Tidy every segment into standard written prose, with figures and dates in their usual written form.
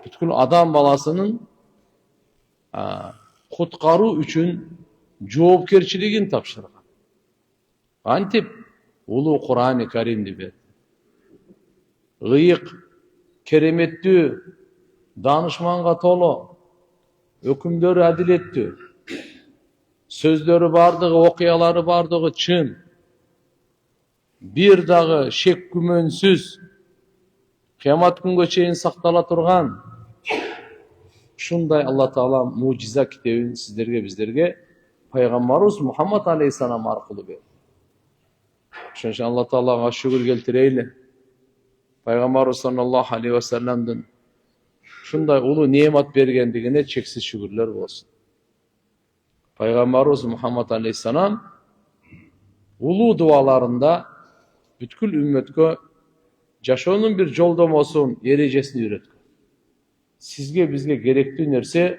бүткүл адам баласынын куткаруу үчүн жоопкерчилигин тапшырган. Антип улуу Кур'ан-ы Каримди берди. Ыйык, кереметтүү, данышманга толо, өкүмдөрү адилеттүү, сөздөрү бардыгы, окуялары бардыгы чын, бир дагы шек күмөнсүз, кыямат күнгө чейин сактала турган ушундай Алла Таала мужиза китебин сиздерге, биздерге пайгамбарыбыз Мухаммад алейхиссалам аркылуу берди. Ошон үчүн Алла Таалага шүгүр келтирейли. Пайгамбарыбыз саллаллаху алейхи вассаламдын ушундай улуу неемат бергендигине чексиз шүгүрлөр болсун. Пайгамбарыбыз Мухаммад алейхиссалам улуу дуаларында бүткүл үммөткө жашоонун бир жолдомосун, эрежесин үйрөткөн. Сизге, бизге керектүү нерсе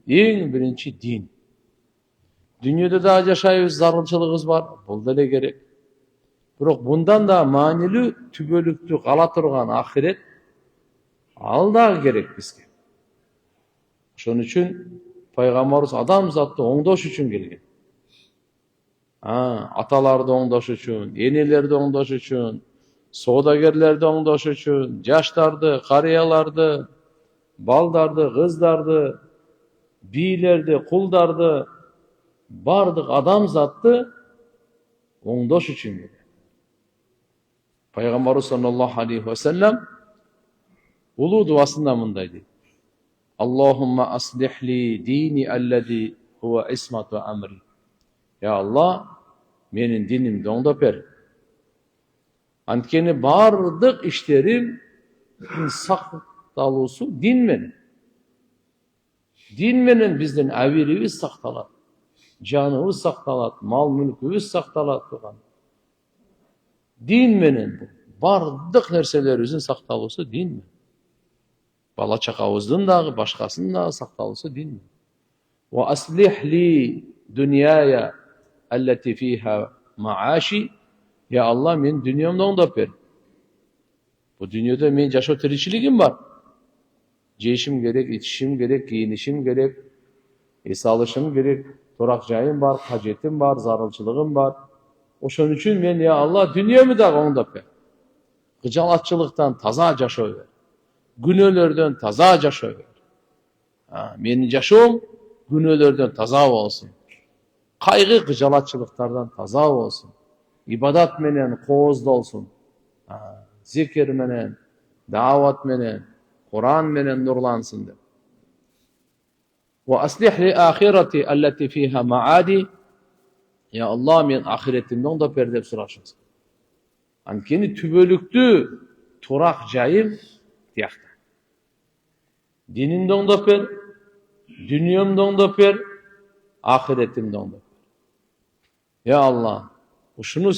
эң биринчи дин. Дүйнөдө да жашайбыз, зарылчылыгыбыз бар, бул деле керек. Бирок bundan да маанилүү, түбөлүктүү кала турган ахирет ал дагы керек бизге. Ошон үчүн пайгамбарыбыз адамзатты оңдош үчүн келген. Аталарды оңдош үчүн, энелерди оңдош үчүн, соодагерлерди оңдош үчүн, жаштарды, карыяларды, балдарды, кыздарды, бийлерди, кулдарды, бардык адамзатты оңдош үчүн келген. Пайгамбарыбыз саллаллаху алейхи вассалам улуу дуасында мындай дейт: Аллахумма аслихли дини аллади хуа исмату амри. Я Алла, менин динимди оңдоп бер. Анткени бардык иштерим сакталуусу дин менен. Дин менен биздин абирибиз сакталат, жаныбыз сакталат, мал мүлкүбүз сакталат турган. Дин менен бардык нерселерибиздин сакталуусу дин менен. Бала чакабыздын дагы, башкасынын дагы сакталуусу дин менен. Ва аслих ли дуньяя аллати фиха мааши. Я Алла, мен дүниемди оңдоп бер. Бу дүйнөдө мен жашоо тиричилигим бар. Жейишим керек, ичишим керек, кийинишим керек, эс алышым керек, турак жайым бар, кажетим бар, зарылчылыгым бар. Ошон үчүн мен, я Алла, дүниемди дагы оңдоп бер. Кыжалатчылыктан таза жашоо бер. Күнөөлөрдөн таза жашоо бер. Менин жашоом күнөөлөрдөн таза болсун. Кайгы кыжалатчылыктардан таза болсун. Ибадат менен кооздолсун. Зикир менен, даават менен, Кур'ан менен нурлансын деп. Ва аслих ли ахирати аллати фиха маади. Я Алла, мен ахиретимди оңдоп бер деп сурашыңыз. Анткени түбөлүктүү турак жайым тиякта. Динимди оңдоп бер, дүниемди оңдоп бер, ахиретимди оңдоп бер. Я Алла, ушуну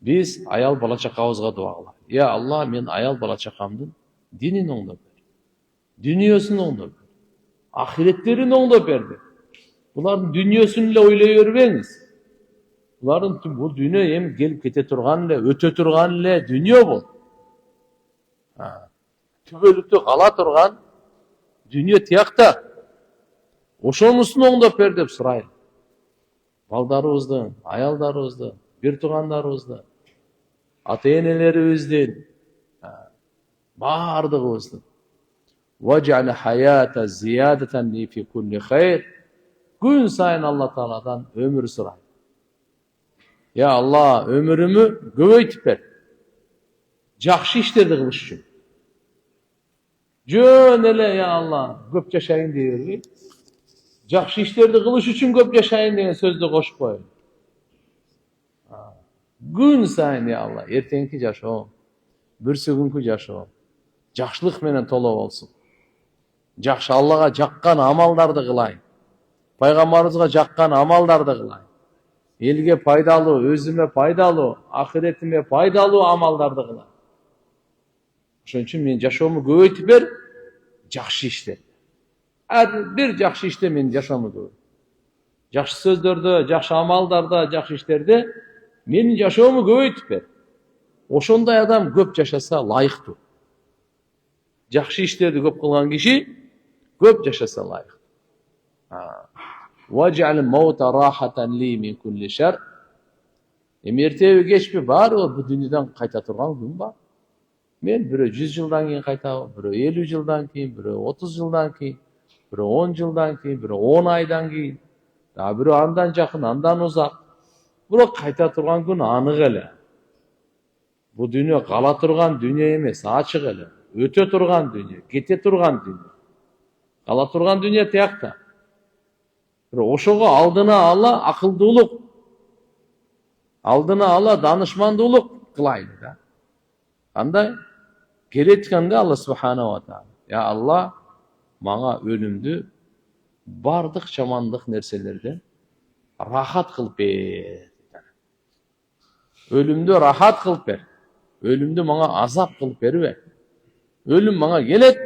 биз аял бала чакабызга дуа кылалы. Я Алла, мен аял бала чакамдын динин оңдоп бер, дүнүйөсүн оңдоп бер, ахиреттерин оңдоп бер деп. Булардын дүнүйөсүн эле ойлой бербеңиз. Булардын бул дүйнө эми келип кете турган эле, өтө турган эле дүйнө бул. Түбөлүктүү кала турган дүйнө тиякта. Ошонусун оңдоп бер деп сурайлы. Балдарыбыздын, аялдарыбыздын, бир туугандарыбыздын, ата-энелерибиздин, бардыгыбыздын. Вадж'ал хаята зиядатан ли фи кулли хайр. Күн сайын Алла Тааладан өмүр сурайт. Я Алла, өмүрүмү көбөйтүп бер. Жакшы иштерди кылыш үчүн. Жөн эле, я Алла, көп жашайын дей бербей, жакшы иштерди кылыш үчүн көп жашайын деген сөздү кошуп коелу. Күн сайын, я Алла, эртеңки жашоо, бүрсү күнкү жашоо жакшылык менен толо болсун. Жакшы Аллага жаккан амалдарды кылайын. Пайгамбарыбызга жаккан амалдарды кылайын. Элге пайдалуу, өзүмө пайдалуу, ахиретиме пайдалуу амалдарды кылайын. Ошон үчүн мен жашоому көбөйтүп бер, жакшы иштер. Бир жакшы иште мен жашоому көбөйт. Жакшы сөздөрдө, жакшы амалдарда, жакшы иштерде менин жашоому көбөйтүп бер. Ошондой адам көп жашаса лайыктуу. Жақшы іштерді көп қылған киши көп жашаса лайық. Вадж'ал маута рахатан ли мин кулли шар. Ертеби кечпи баары бул дүнүйдөн кайта турган күн бар. Мен бирөө 100 жылдан кийин кайтабы, бирөө 50 жылдан кийин, бирөө 30 жылдан кийин, бирөө 10 жылдан кийин, бирөө 10 айдан кийин, бирөө андан жакын, андан узак. Бирок кайта турган күн анык эле. Бул дүнүйө кала турган дүнүйө эмес, ачык эле. Өтө турган дүнүйө, кете турган дүнүйө. Кала турган дүнүйө тиякта. Ошого алдына ала акылдуулук, алдына ала данышмандуулук кылайлы да. Кандай? Келеткенде Алла субханаху ва таала, я Алла, мага өлүмдү бардык жамандык нерселерден рахат кылып бер. Өлүмдү рахат кылып бер. Өлүмдү мага азап кылып бербе. Өлүм мага келет,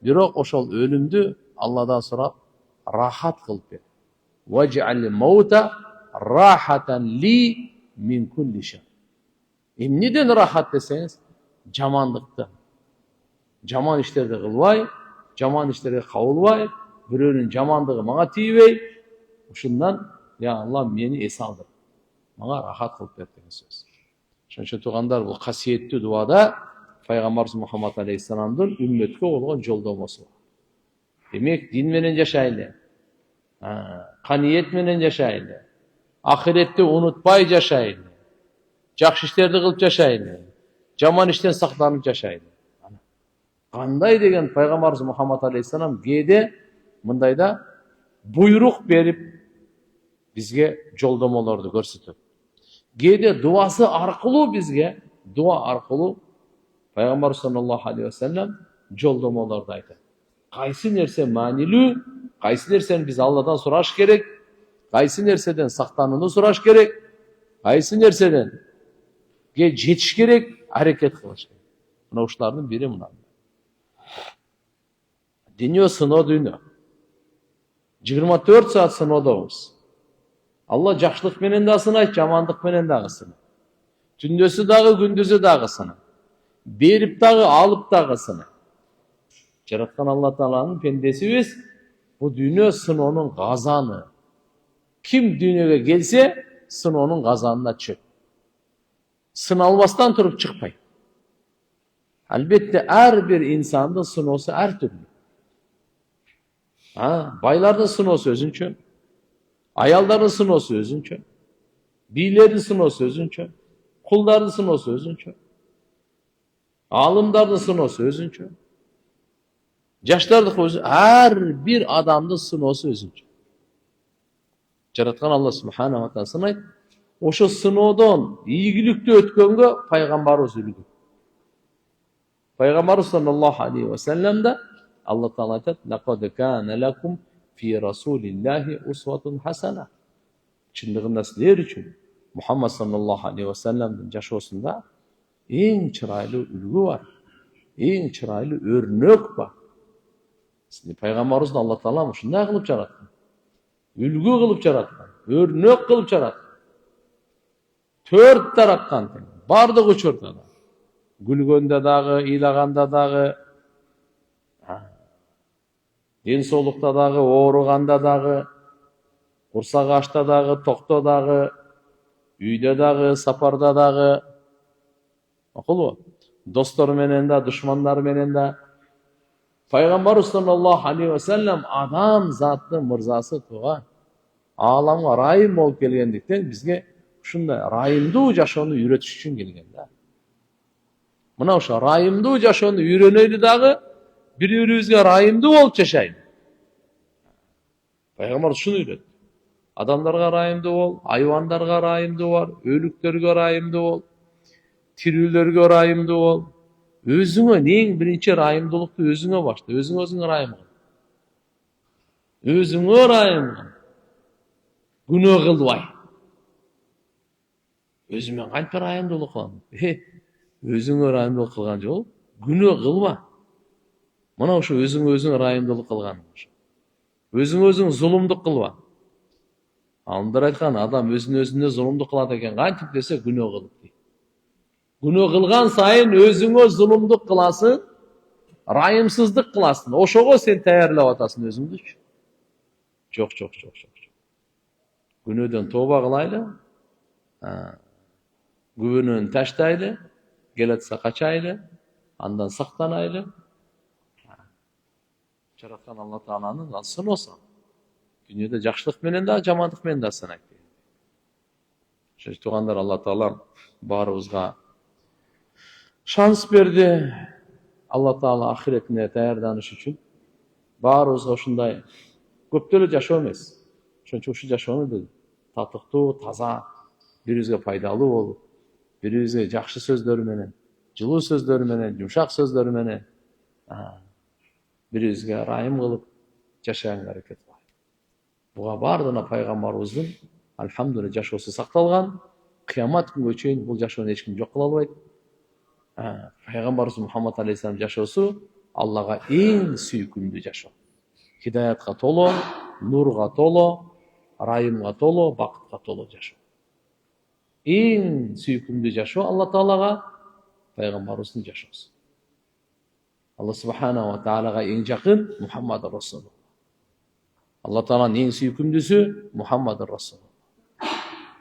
бирок ошол өлүмдү Алладан сурап рахат кылып бер. Вадж'ал маута рахатан ли мин кулли шар. Эмнеден рахат десеңиз, жамандыкты. Жаман иштерди кылбай, жаман иштерге кабылбай, бирөөнүн жамандыгы мага тийбей, ушундан я Алла мени эс алдыр. Мага рахат кылып бер деген сөз. Ошон үчүн туугандар, бул касиеттүү дуада пайгамбарыбыз Мухаммад алейхиссаламдын үммөткө болгон жолдомосу. Демек, дин менен жашайлы. Каниет менен жашайлы. Ахиретти унутпай жашайлы. Жакшы иштерди кылып жашайлы. Жаман иштен сактанып жашайлы. Кандай деген пайгамбарыбыз Мухаммад алейхиссалам кээде мындайда буйрук берип бизге жолдомолорду көрсөтөт. Кээде дуасы аркылуу бизге, дуа аркылуу пайгамбар саллаллаху алейхи ва саллям жолдомолорду айтат. Кайсы нерсе маанилүү, кайсы нерсени биз Алладан сураш керек, кайсы нерседен сактанууну сураш керек, кайсы нерседен жетиш керек, аракет кылыш керек. Мына ушулардын бири мына. Дүйнө сыноо дүйнө. 24 саат сыноодобуз. Алла жакшылык менен да сынайт, жамандык менен дагы сынайт. Түндөсү дагы, күндүзү дагы сынайт. Берип дагы, алып дагы сынайт. Жараткан Алла Тааланын пендесибиз, бу дүйнө сыноонун казаны. Ким дүйнөгө келсе, сыноонун казанына түшөт. Сыналбастан туруп чыкпайт. Албетте ар бир инсандын сыноосу ар түрдүү. Байлардын сыноосу өзүнчө, аялдардын сыноосу өзүнчө, бийлердин сыноосу өзүнчө, кулдардын сыноосу өзүнчө, алымдардын сыноосу өзүнчө, жаштардыкы өзү, ар бир адамдын сыноосу өзүнчө. Жараткан Алла субханаху ва таала сынайт. Ошо сыноодон ийгиликтүү өткөнгө пайгамбарыбыз үлгү. Пайгамбарыбыз саллаллаху алейхи ва саллямда Алла Таала айтат: "Лакад кана лакум фи расулиллахи усватун хасана." Чындыгында силер үчүн Мухаммад саллаллаху алейхи ва саллямдын жашоосунда эң чырайлуу үлгү бар, эң чырайлуу өрнөк бар. Пайгамбарыбызды Алла Таала ушундай кылып жараткан. Үлгү кылып жараткан, өрнөк кылып жараткан. Төрт тараптан, бардык учурда да. Күлгөндө дагы, ыйлаганда дагы, ден соолукта дагы, ооруганда дагы, курсак ачта дагы, токто дагы, үйдө дагы, сапарда дагы. Макулбу? Достор менен да, душмандар менен да. Пайгамбарыбыз саллаллаху алейхи ва саллям адам заттын мырзасы тууган. Ааламга райым болуп келгендиктен бизге ушундай райымдуу жашоону үйрөтүш үчүн келген да. Мына ошо райымдуу жашоону үйрөнөйлү дагы, бири-бирибизге райымдуу болуп жашайлы. Пайгамбар ушуну үйрөттү. Адамдарга райымдуу бол, айвандарга райымдуу бол, өлүктөргө райымдуу бол, тирүүлөргө райымдуу бол. Өзүңө эң биринчи райымдуулукту өзүңө башла, өзүңө райым кыл. Өзүңө райым кыл. Күнөө кылбай. Өзүмө кантип райымдуулук кылам? Өзүңө райымдуулук кылган жол, күнөө кылба. Мына ошо өзүң райымдуулук кылган. Өзүң зулумдук кылба. Алымдар айткан, адам өзүнө зулумдук кылат экен, кантип десе күнөө кылып дейт. Күнөө кылган сайын өзүңө зулумдук кыласың, Райымсыздык кыласың. Ошого сен таярлап атасың өзүңдүчү. Жок. Күнөөдөн тооба кылайлы. Күбөнөнү таштайлы. Келатса качайлы. Андан сактанайлы. Жараткан Алла Тааланын сыноосу. Дүйнөдө жакшылык менен да, жамандык менен да сынайт. Ошо туугандар, Алла Таалам баарыбызга шанс берди. Алла Таала ахиретине даярданыш үчүн баарыбызга ушундай көптөө эле жашоо эмес. Ошончо ушул жашоону бил татыктуу, таза, бирибизге пайдалуу болуп, бирибизге жакшы сөздөр менен, жылуу сөздөр менен, жумшак сөздөр менен бирибизге ырайым кылып жашаганга аракет кылайлы. Буга баардыгына пайгамбарыбыздын альхамдулилля жашоосу сакталган. Кыямат күнгө чейин бул жашоону эч ким жок кыла албайт. Пайгамбарыбыз Мухаммад алейхиссалам жашоосу Аллага эң сүйкүмдүү жашоо. Хидаятка толо, нурга толо, ырайымга толо, бакытка толо жашоо. Эң сүйкүмдүү жашоо Алла Таалага пайгамбарыбыздын жашоосу. Алла Субхана ва Таалага эң жакын Мухаммад Расулуллах. Алла Тааланын эң сүйкүмдүүсү Мухаммад Расулуллах.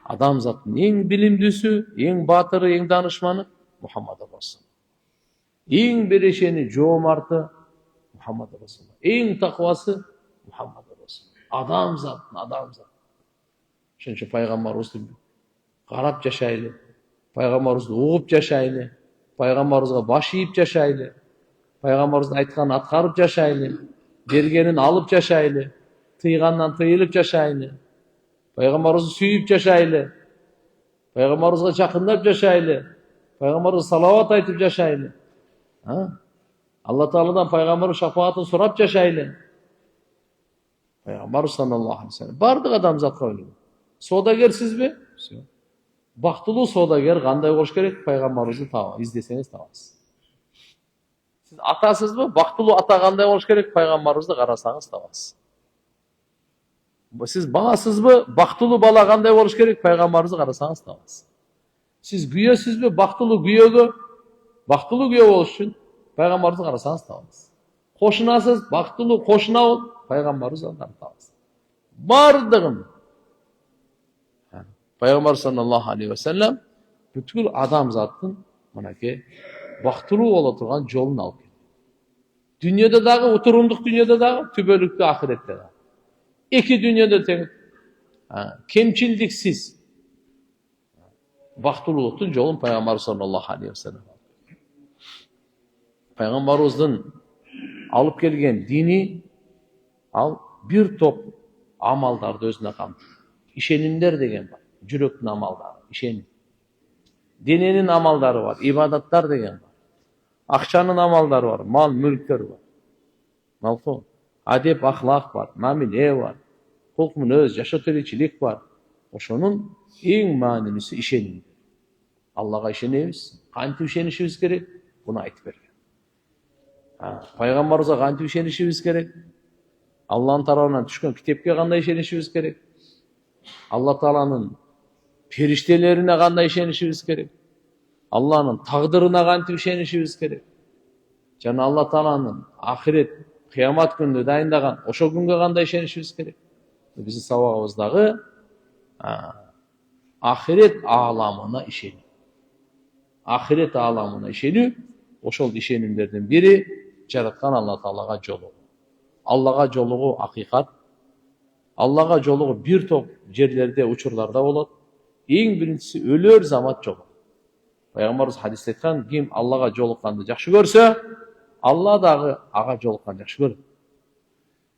Адамзаттын эң билимдүүсү, эң баатыры, эң данышманы Мухаммад Расулуллах. Эң берешени, жоомарты Мухаммад Расулуллах. Эң таквасы Мухаммад Расулуллах. Адамзат. Ошончо пайгамбарыбызды карап жашайлы, пайгамбарыбызды угуп жашайлы, пайгамбарыбызга баш ийип жашайлы, пайгамбарыбыздын айтканын аткарып жашайлы, бергенин алып жашайлы, тыйгандан тыйылып жашайлы, пайгамбарыбызды сүйүп жашайлы, пайгамбарыбызга жакындап жашайлы, пайгамбарыбызга салават айтып жашайлы. Алла Тааладан пайгамбардын шафаатын сурап жашайлы. Пайгамбар саллаллаху алейхи ва саллям бардык адамзатка ойлойт. Соодагерсизби? Бактылуу соодагер кандай болуш керек? Пайгамбарыбызды издесеңиз табасыз. Сиз атасызбы? Бактылуу ата кандай болуш керек? Пайгамбарыбызды карасаңыз табасыз. Сиз баласызбы? Бактылуу бала кандай болуш керек? Пайгамбарыбызды карасаңыз табасыз. Сиз күйөөсүзбү? Бактылуу күйөө болуш үчүн пайгамбарыбызды карасаңыз табасыз. Кошунасыз, бактылуу кошуна бол, пайгамбарыбызды табасыз. Бардыгын пайгамбар саллаллаху алейхи ва саллям бүткүл адамзаттын мынакей бактылуу боло турган жолун алып келди. Дүйнөдө дагы, утурумдук дүйнөдө дагы, түбөлүктүү ахиретте дагы. Эки дүйнөдө тең кемчилдиксиз бактылуулуктун жолун пайгамбар саллаллаху алейхи ва саллям. Пайгамбарыбыздын алып келген дини ал бир топ амалдарды өзүнө камтыйт. Ишенимдер деген бар. Жүрөктүн амалдары, ишеним. Дененин амалдары бар, ибадаттар деген бар. Акчанын амалдары бар, мал, мүлктөр бар. Малко, адеп, ахлак бар, мамиле бар, кулк мүнөз, жашоо тиричилик бар. Ошонун эң маанилүүсү ишеним. Аллага ишенебиз. Кантип ишенишибиз керек? Буну айтып берген. Пайгамбарыбызга кантип ишенишибиз керек? Алланын тарабынан түшкөн китепке кандай ишенишибиз керек? Алла Тааланын периштелерине кандай ишенишибиз керек? Алланын тагдырына кантип ишенишибиз керек? Жана Алла Тааланын ахирет, кыямат күнүндө дайындаган ошо күнгө кандай ишенишибиз керек? Биздин сабагыбыздагы ахирет ааламына ишенүү. Ахирет ааламына ишенүү ошол ишенимдердин бири жараткан Алла Таалага жолугуу. Аллага жолугуу акыйкат. Аллага жолугуу бир топ жерлерде, учурларда болот. Эң биринчиси өлөр замат жолугуу. Пайгамбарыбыз хадисте айткан, ким Аллага жолукканды жакшы көрсө, Алла дагы ага жолукканды жакшы көрөт.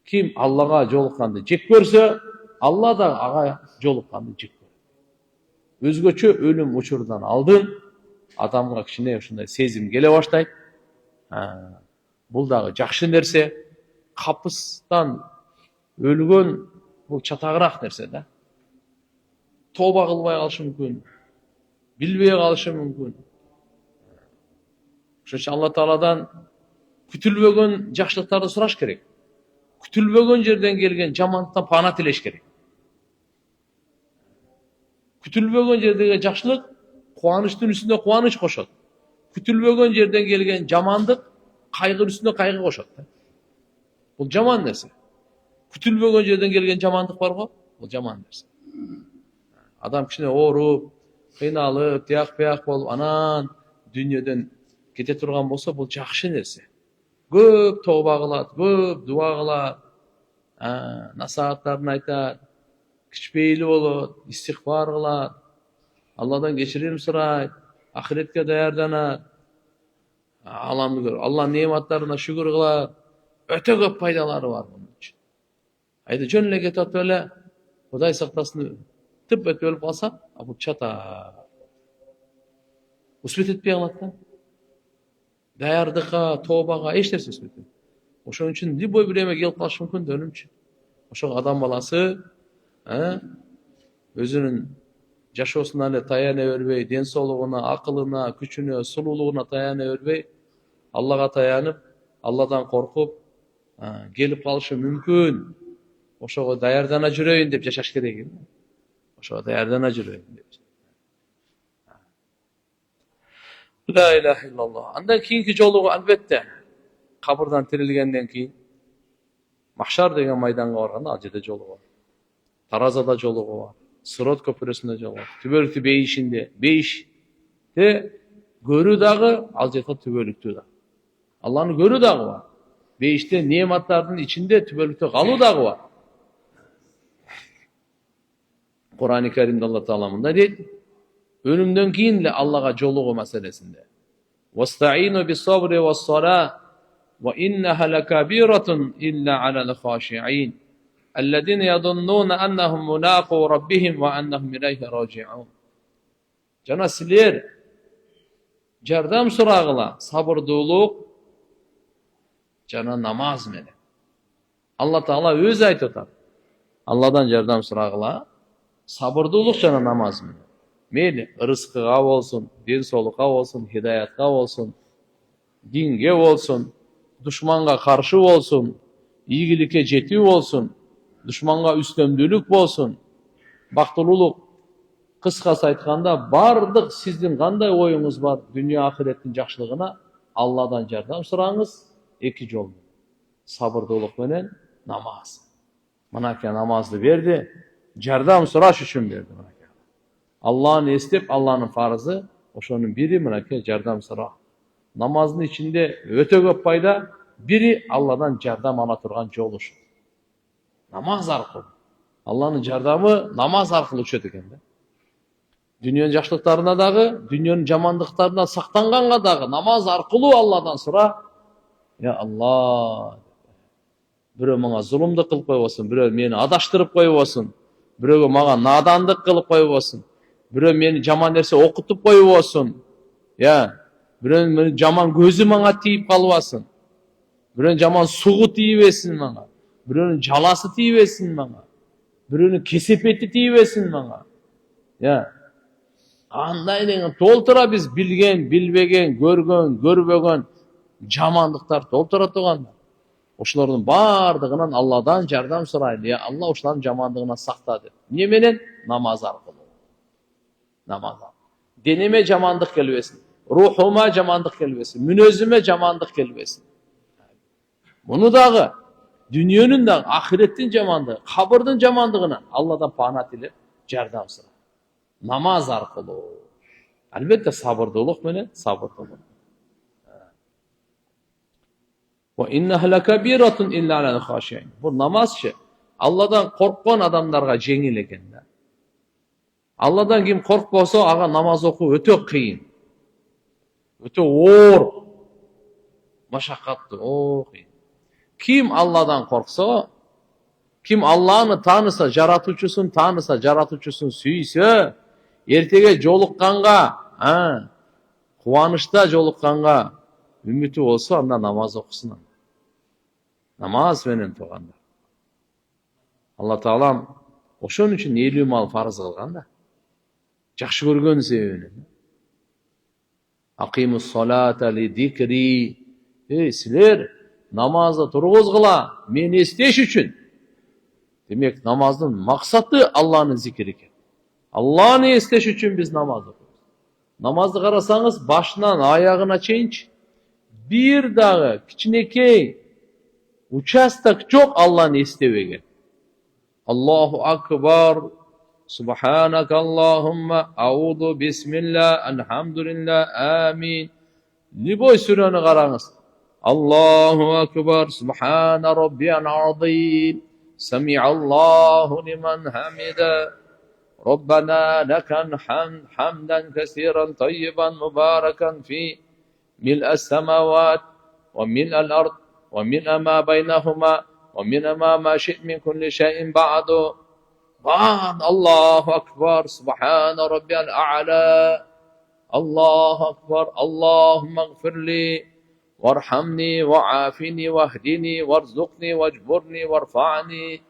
Ким Аллага жолукканды жек көрсө, Алла дагы ага жолукканды жек көрөт. Өзгөчө өлүм учурунан алдын адамга кичине ушундай сезим келе баштайт. Бул дагы жакшы нерсе. Капыстан өлгөн бул чатагыраак нерсе да. Тооба кылбай калышы мүмкүн. Билбей калышы мүмкүн. Ошон үчүн Алла Тааладан күтүлбөгөн жакшылыктарды сураш керек. Күтүлбөгөн жерден келген жамандыктан пана тилеш керек. Күтүлбөгөн жердеги жакшылык кубанычтын үстүнө кубаныч кошот. Күтүлбөгөн жерден келген жамандык Кайгы üstüne кайгы кошот да. Бул жаман нерсе. Күтүлбөгөн жерден келген жамандык бар го, бул жаман нерсе. Адам кичине ооруп, кыйналып, тияк-бияк болуп, анан дүйнөдөн кете турган болсо, бул жакшы нерсе. Көп тооба кылат, көп дуа кылат, насааттарын айтат, кичпейли болот, истигфар кылат, Алладан кечирим сурайт, ахиретке даярданат, Алла неаматтарына шүгүр кылат, өтө көп пайдалары бар bunun үчүн. Айда жөн эле кетип атып эле, Кудай сактасын, тып өтүп өлүп калса, бул чата. Успет этпей калат да. Даярдыкка, тообага эч нерсе успет этпейт. Ошон үчүн любой время келип калышы мүмкүн да өлүмчү. Ошого адам баласы өзүнүн жашоосуна эле таяна бербей, ден соолугуна, акылына, күчүнө, сулуулугуна таяна бербей, Аллага таянып, Алладан коркуп, келип калышы мүмкүн. Ошого даярдана жүрөйүн деп жашаш керек. Ошого даярдана жүрөйүн деп. La ilahe illallah. Andan kийинки жолугу албетте кабырдан тирилгенден кийин Махшар деген майданга барганда ал жерде жолугу бар. Таразада жолугу бар. Сырот көпүрөсүндө жолугу бар. Түбөлүктү бейишинде, бейиште көрүү дагы ал жерде түбөлүктүү да. Алланы көрүү дагы бар. Бейиште неаматтардын ичинде түбөлүктө калуу дагы бар. Kur'an-ı Kerim'de Allah Teala mında deydi. Ölümden keyin de Allah'a joluğu meselesinde. وَاسْتَعِينُوا بِالصَّبْرِ وَالصَّلَاةِ وَإِنَّهَا لَكَبِيرَةٌ إِلَّا عَلَى الْخَاشِعِينَ الَّذِينَ يَظُنُّونَ أَنَّهُمْ مُلَاقُو رَبِّهِمْ وَأَنَّهُمْ إِلَيْهِ راجعون. Jana sizler jardam suragıla, sabırdуулuk, jana namaz menen. Allah Teala öz aytып атат. Allah'dan jardam suragıla, sabırdуулuk жана namaz menen. Meyli rızkıga olsun, din soluqa olsun, hidayatga olsun, dinge olsun, düşmanga karşı olsun, iyilikке жетүү olsun, düşmanga üstөмдүүлүк olsun, baktıluluk. Kıskası aytkanda bardıq sizdin qanday oyunuz var dünya ahiretin жақшылығына Allah'dan jardam surаңыз эки жол. Sabırdуулuk menen namaz. Mınaki namazды berdi, jardam suraş üçün berdi. Allah'ını istep, Allah'ın farzı, oşonun biri mınaki jardam sura. Namazın içinde öte көп пайда, biri Allah'dan jardam ala turgan жол uşu. Namaz arkılı. Allah'ın jardamı namaz arkılı üçet eken de. Dünyanın жақшылықтарына дағы, dünyanın жамандықтарынан сақтанғанға дағы namaz arkılı Allah'dan sura. Ya Allah, birөө мага зулумдук кылып коюп болсун, birөө мени адаштырып коюп болсун, birөөгө мага надандык кылып коюп болсун, birөө мени жаман нерсе окутуп коюп болсун, birөө мени жаман көзү мага тийип калбасын, birөөнүн жаман сугу тийбесин мага, birөөнүн жаласы тийбесин мага, birөөнүн кесепети тийбесин мага. Андай деген толтура биз билген, билбеген, көргөн, көрбөгөн жамандыктар толтура турган. Ошолордун бардыгынан Алладан жардам сурайлы. Ya Allah ошолордун жамандыгынан сакта деп. Эмне менен? Намаз аркылуу. Намаз. Денеме жамандык келбесин, рухума жамандык келбесин, мүнөзүмө жамандык келбесин. Муну дагы дүйнөнүн дагы, ахиреттин жамандыгы, кабырдын жамандыгынан Алладан пана тилеп жардам сурайт. Namaz arkılуу. Albatta sabırdуулuk менен sabırdуулuk. Wa innaha lakabiratun illa alal khashi'in. Bu namazçı Allah'dan korkkan adamlarga жеңил экен да. Allah'dan kim korkposo aga namaz okuu öte kıyın. Öte oor. Maşakkatlı, kıyın. Kim Allah'dan korksa, kim Allah'ını tanısa, жаратуучусун сүйсө, эртеге жолукканга, кубанычта жолукканга үмүтү болсо, анда намаз окусун. Намаз менен тургандар. Алла Таалам ошон үчүн элүү мал фарыз кылган да. Жакшы көргөн себебинен. Акимус салата ли дикри. Силер намазды тургузгула, мени эстеш үчүн. Demek namazın maksatı Allah'ın zikri eкен. Allah'ını естеш üçün biz namaz okuyoruz. Namazды қарасаңыз, başından ayağına çeyinç, bir dağı kiçinekey участок çok Allah'ını istebege. Allahu akbar. Subhanak Allahumma audu bismillah elhamdülillah amin. Liboy süreni qarаңыз. Allahu akbar. Subhana rabbiyal azim. Sami'allahu liman hamida. Rabbana lakal hamd hamdan kesiran tayyiban mubarakan fi mil'as semavat ve mil'al ard ve mil'a ma beynehuma ve mil'a ma şi't min kulli şeyin ba'du. Allahu akbar. Subhana rabbiyal a'la. Allahu akbar. Allahümme gfirli varhamni va'afini vahdini varzukni vecburni varfa'ni.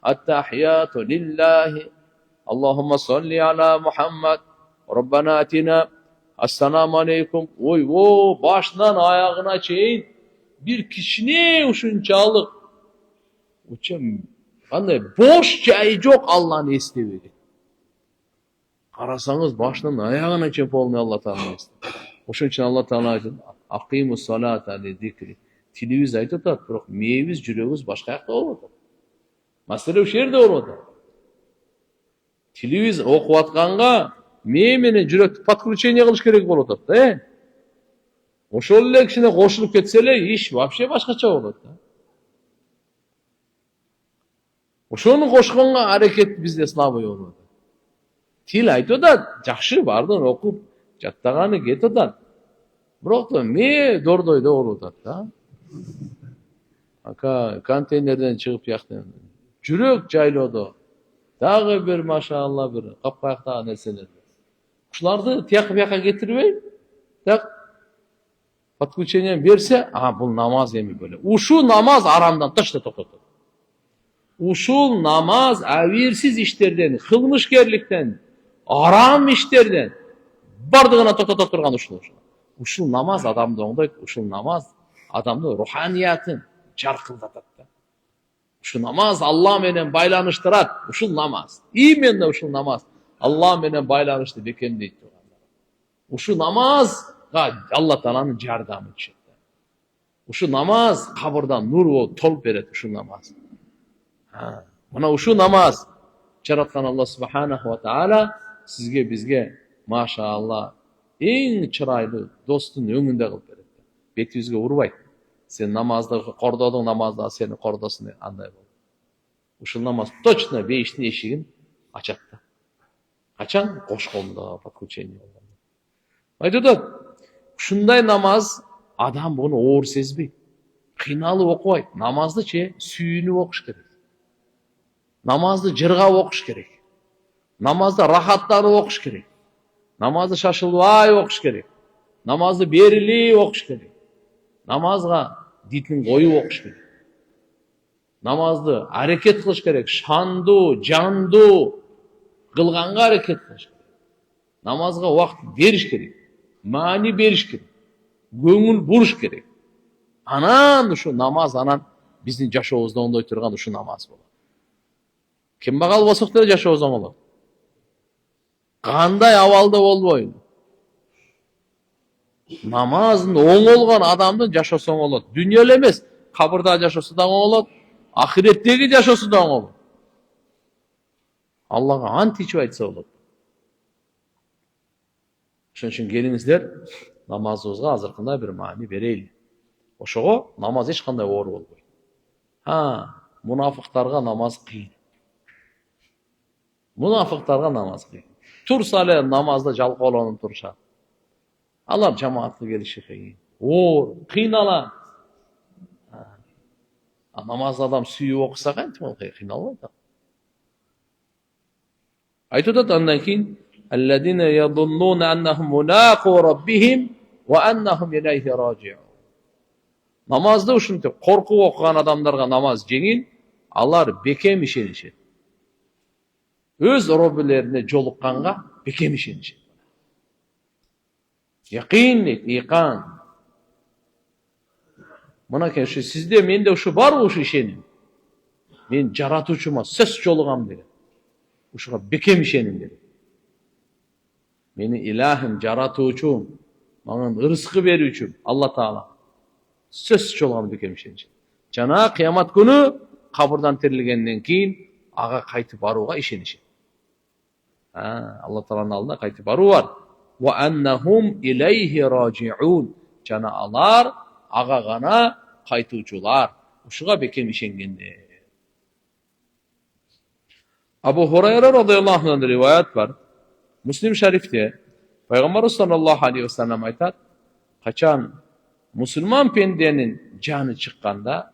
At-tahiyyatu lillahi. Allahümme salli ala Muhammed. Rabbana atina. Assalamu aleykum. Oy o başından ayağına çeyin bir kişine uşunçalık. Uçam qanday boş jayı жоқ Allah'ını istebege. Qarasanız başından ayağına çep olmuyor Allah Teala istedi. Oşun için Allah Teala aytadi, aqimus salata li zikri. Tilimiz aytып атат, бирок мээбиз, жүрөгүбүз башка жакта болуп атат. Маселе ошол жерде болуп атат. Tilimiz окуп атканга мээ менен жүрөктү подключение кылыш керек болуп атат да. Ошол эле кичине кошулуп кетсе эле иш вообще башкача болот да. Ошону кошконго аракет бизде слабый болуп атат. Тил айтып атат, жакшы бардын окуп, жаттаганы кетип атат. Бирок да мээ дордойдо болуп атат да. Ака контейнерден чыгып жактан жүрөк жайлоодо дагы бир машалла бир капкаяктагы нерселер. Ушуларды тияк бияка кетирбей, так подключение берсе, бул намаз эми беле. Ушул намаз арамдан точно токтотот. Ушул намaz әвирсиz işlerden, kılmışkerlikten, aram işlerden bardığına toktata turgan ушул. Ушул namaz adamды оңдойт, ушул namaz adamды ruhaniyatın жаркылдатат да. Ушул namaz Allah менен байланыштырат, ушул namaz. Именно ушул namaz Allah менен байланышты бекемдейт турган. Ушул namazга Allah Тааланын жардамы түшөт. Ушул namaz кабырдан нур болуп толуп берет ушул namaz. Mana uşu namaz жараткан Allah Subhanahu wa Ta'ala sizge bizge maşallah en çıraylı dostun öngünde kılıp berет. Betibizge urbayt. Sen namazda kordodun, namazda seni kordosun anday bol. Uşul namaz точно бейиштин эшигин ачат да. Качан? Кошконда, подключение болгондо. Айтат, ушундай намаз адам буну оор сезбейт. Кыйналып окубайт. Намазды сүйүнүп окуш керек. Namazды жырга окуш керек. Namazды рахаттанып окуш керек. Namazды шашылбай окуш керек. Namazды берилип окуш керек. Namazга дитин коюп окуш керек. Namazды аракет кылыш керек. Шандуу, жандуу кылганга аракет кылыш керек. Namazга убакыт бериш керек. Маани бериш керек. Көңүл буруш керек. Анан ушу намаз биздин жашообузду оңдой турган ушу намаз болот. Кембагал болсок деле жашообуз оңолот. Кандай абалда болбойбу. Намазын оңолгон адамдын жашоосу оңолот. Дүнүйөлө эмес, кабырда жашоосу да оңолот, ахиреттеги жашоосу да оңолот. Аллага ант ичип айтса болот. Ошон үчүн келиңиздер, намазыбызга азыркындай бир маани берейли. Ошого намаз эч кандай оор болбойт. Мунафыктарга намаз кыйын. Münafıklarga namaz kıyın. Tursa ele namazda jalqolanıp turuşat. Alар жамаатка келиши кыйын. Кыйнала. Намазды адам сүйүп окуса кантип ал кыйналбайт. Айтып атат андан кийин аллазина яظنون annahum mulaqu rabbihim wa annahum ilayhi raji'un. Namazды ушинтип коркуп окуган адамдарга намаз жеңил, алар бекем ишенишет. Өз роббилерине жолукканга бекем ишенишет. Якин, икан. Мынакей ушу сизде, менде ушу барбы ушу ишеним? Мен жаратуучума сөз жолугам деген. Ушуга бекем ишеним керек. Мени илахим, жаратуучум, маған ырыскы берүүчүм Алла Таала. Сөзсүз жолгон бекем ишенишет. Жана кыямат күнү кабырдан тирилгенден кийин ага кайтып барууга ишенишет. Алла Тааланын алдына кайтып баруу бар. Wa annahum ilayhi raji'un. Жана алар ага гана кайтуучулар. Ушуга бекем ишенгенде. Абу Хурайра радıyallahu anh'dan rivayet var. Müslim Şerif'te Peygamber sallallahu aleyhi ve sellem aytar. Kaçan Müslüman pendenin canı çıkkanda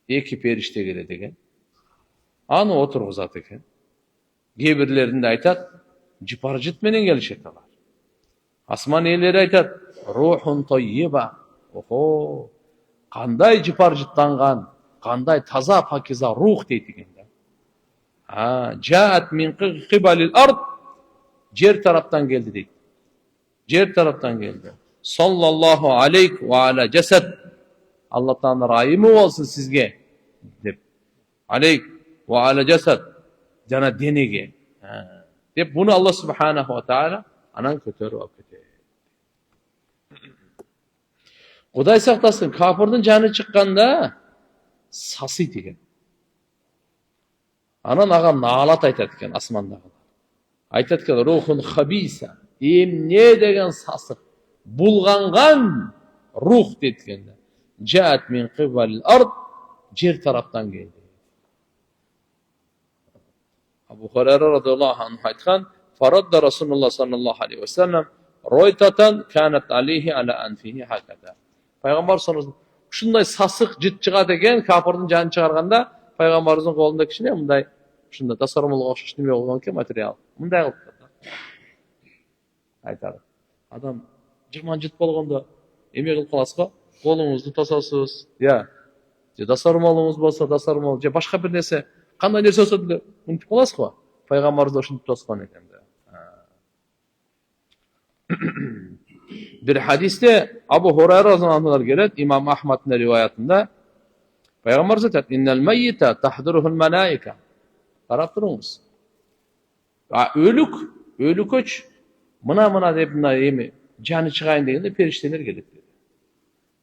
iki perişte geledi eken. Anı oturguzat eken. Gebirlerinde aytar. Ciparcıt menen gelişetalar. Asman eyleri aytar. Ruhun tayyiba. Oho. Kanday ciparcıtlangan, kanday taza pakiza ruh deydi eken. Caat min qibalil ard. Cer taraftan geldi deydi. Cer taraftan geldi. Sallallahu aleyk ve ala cesed. Allah'tan rahimi olsun sizge. Dep. Aleyk ve ala cesed. Cana denege. Dep bunu Allah subhanahu wa ta'ala anan kötörü o kötü. Kuday saklasın. Kafirden canı çıkkanda sası degen. Anan ağam nağalat aytat eken asmandağı. Aytat eken ruhun habisa. Ne degen sasık. Bulgangan ruh detkende. Caat min qibalil ard. Cer taraftan geldi. Abu Hurayra radıyallahu anh aytkan. Faradda Rasulullah sallallahu aleyhi ve sellem roytatan kanat aleyhi ala anfihi hakada. Peygamber sallallahu aleyhi ve sellem şunday sasık jit çıgat eken kafirden canı çıkarganda Peygamberimizin kolunda kişine mınday şunda tasarımlığa okşaş neme bolgan ki material. Mınday kılıp aytar. Adam жырман жыт болгондо эме кылып каласызбы? Колуңузду тососуз, же дасармалыңыз болсо дасармал, же башка бир нерсе, кандай нерсе болсо деле мынтип каласызбы? Пайгамбарыбыз ушинтип тоскон экен да. Bir hadiste Abu Hurayra radıyallahu anh gelir, İmam Ahmed'in rivayetinde Peygamber zaten innel meyyite tahduruhul melaike. Karap durunuz. Ölük öç mına deyip bunlar yemi canı çıkayın deyince perişteler gelip dedi.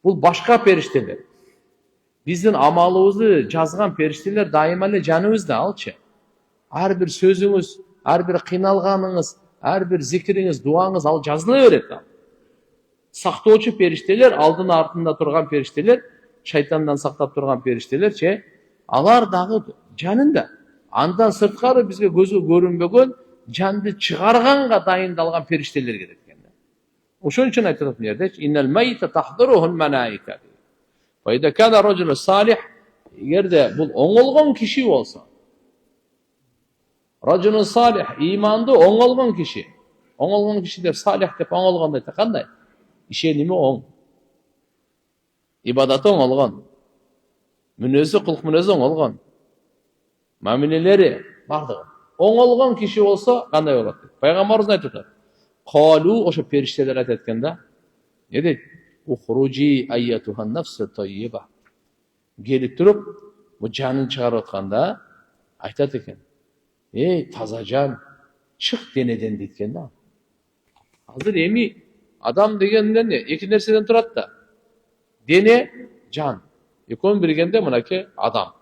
Bu başka perişteler. Bizden amalımızı жазған perişteler daima ele canımızda alçı. Her bir sözünüz, her bir kıynalganınız, her bir zikriniz, duanız al жазыла берет. Сактоочу периштелер, алдын артында турган периштелер, шайтандан сактап турган периштелер, алар дагы жанында. Андан сырткары бизге көзгө көрүнбөгөн, жанды чыгарганга дайындалган периштелер келет экен. Ошон үчүн айтылат бул жерде, innal mayta tahduruhul malaika. Fa idha kana rajulun salih, эгерде бул оңолгон киши болсо, rajulun salih, иманды оңолгон киши деп салих деп оңолгондо айта кандай? İşenimi oң. İbadatı oңolgon. Мүнөзү, кылык мүнөзү oңolgon. Мамилелери бардыгы. Oңolgon kişi olsa kандай болот? Peygamberimiz айтып атат. Qalu oşo perişteler aytат экен да. Ne deydi? Uhruji ayyatuhan nafsu tayyiba. Gelip durup bu canın çıkarıp atkanda aytат экен. Ey taza can, çık deneden deytken da. Hazır emi adam degenden ne? İki nerseden turat da. Dene, can. Ekon birgende mınaki adam.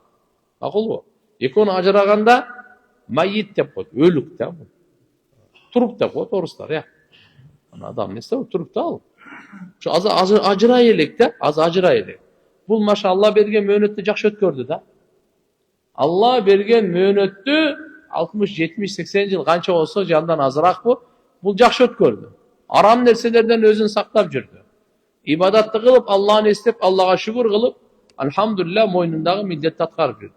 Akıl bu. Ekon ajıraganda mayit dep koydu. Ölük de bu. Turup da koydu. Oruslar ya. Adam neyse o turup da al. Şu az ajırayelek de. Az ajırayelek. Bu maşallah bergen möhnötü jakşı ötkördü da. Allah bergen möhnötü 60, 70, 80 yıl kança olsa candan azırak bu. Bu jakşı ötkördü. Aram nerselerden özün saklap жүрдü. İbadatlı kılıp Allah'ını istep Allah'a şükür kılıp elhamdülillah moynundağı millet atkarıp жүрdü.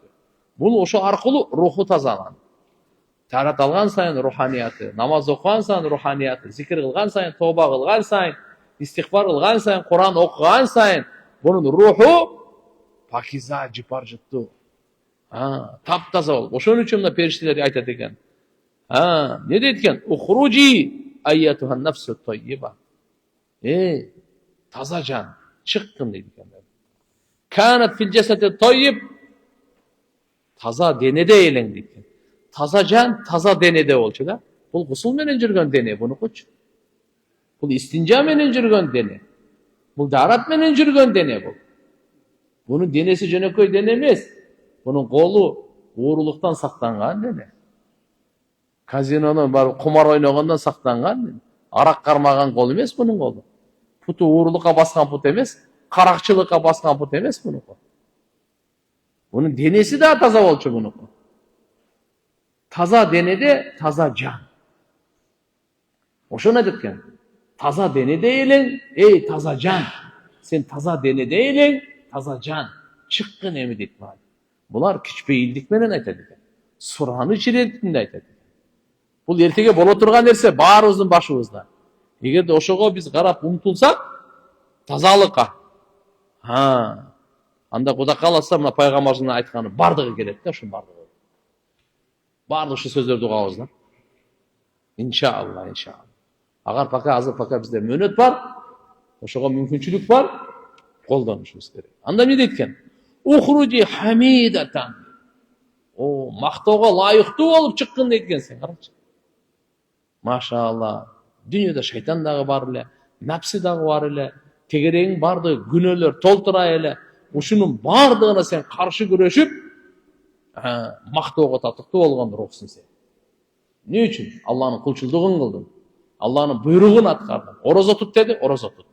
Bunu oşu arkalı ruhu tazalan. Tarat algan sayın ruhaniyatı, namaz okugan sayın ruhaniyatı, zikir kılgan sayın, tövbe kılgan sayın, istiğfar kılgan sayın, Kur'an okugan sayın bunun ruhu pakiza ciparcıttı. Taptaza ol. Oşun üçün de perişteleri aytat eken. Ne deytken? Uhruci ayyatuhan nafsu tayyiba. Taza can, çıktın deytken. Kanat fil cesedi tayyib. Taza denede eylen deytken. Taza can, taza denede olçu da. Bul gusul menen жүрgön dene, bunu koç. Bul istinca menen жүрgön dene. Бұл дарат менен жүрген дене бұл. Бұның денесі жөнөкөй дене емес. Бұның қолы уурулуктан сақтанған дене. Казинонун барып кумар ойногондон сактанган дене. Арак кармаган кол емес бұның қолы. Путу уурулукка басқан пут емес, каракчылыкка басқан пут емес бұның қолы. Бұның денесі да таза болчу бұның қолы. Таза денеде таза жан. Ошону айтқан. Таза денеде элең, ey таза жан. Сен таза денеде элең, таза жан. Чыккын эми дейт мага. Булар күчпейилдик менен айтат экен. Сураныч иретинде айтат экен. Бул эртеге боло турган нерсе баарыбыздын башыбызда. Эгерде ошого биз карап умтулсак, тазалыкка. Анда Кудай кааласа мына пайгамбарыбыздын айтканы бардыгы келет да, ошо бардыгы. Бардык ушу сөздөрдү угабыз да. Иншалла, иншалла. Агар азыр пока бизде мөөнөт бар, ошого мүмкүнчүлүк бар, колдонушубуз керек. Анда эмне дейт экен? Ухруджи хамидатан. О, мактоого лайыктуу болуп чыккын дейт экен сен, карачы. Машалла. Дүйнөдө шайтан дагы бар эле, напси дагы бар эле, тегереңин бардыгы күнөөлөр толтура эле. Ушунун бардыгына сен каршы күрөшүп, мактоого татыктуу болгон рухсуң сен. Эмне үчүн? Алланын кулчулдугун кылдың. Алланын буйругун аткардың. Орозо тут деди, орозо тутту.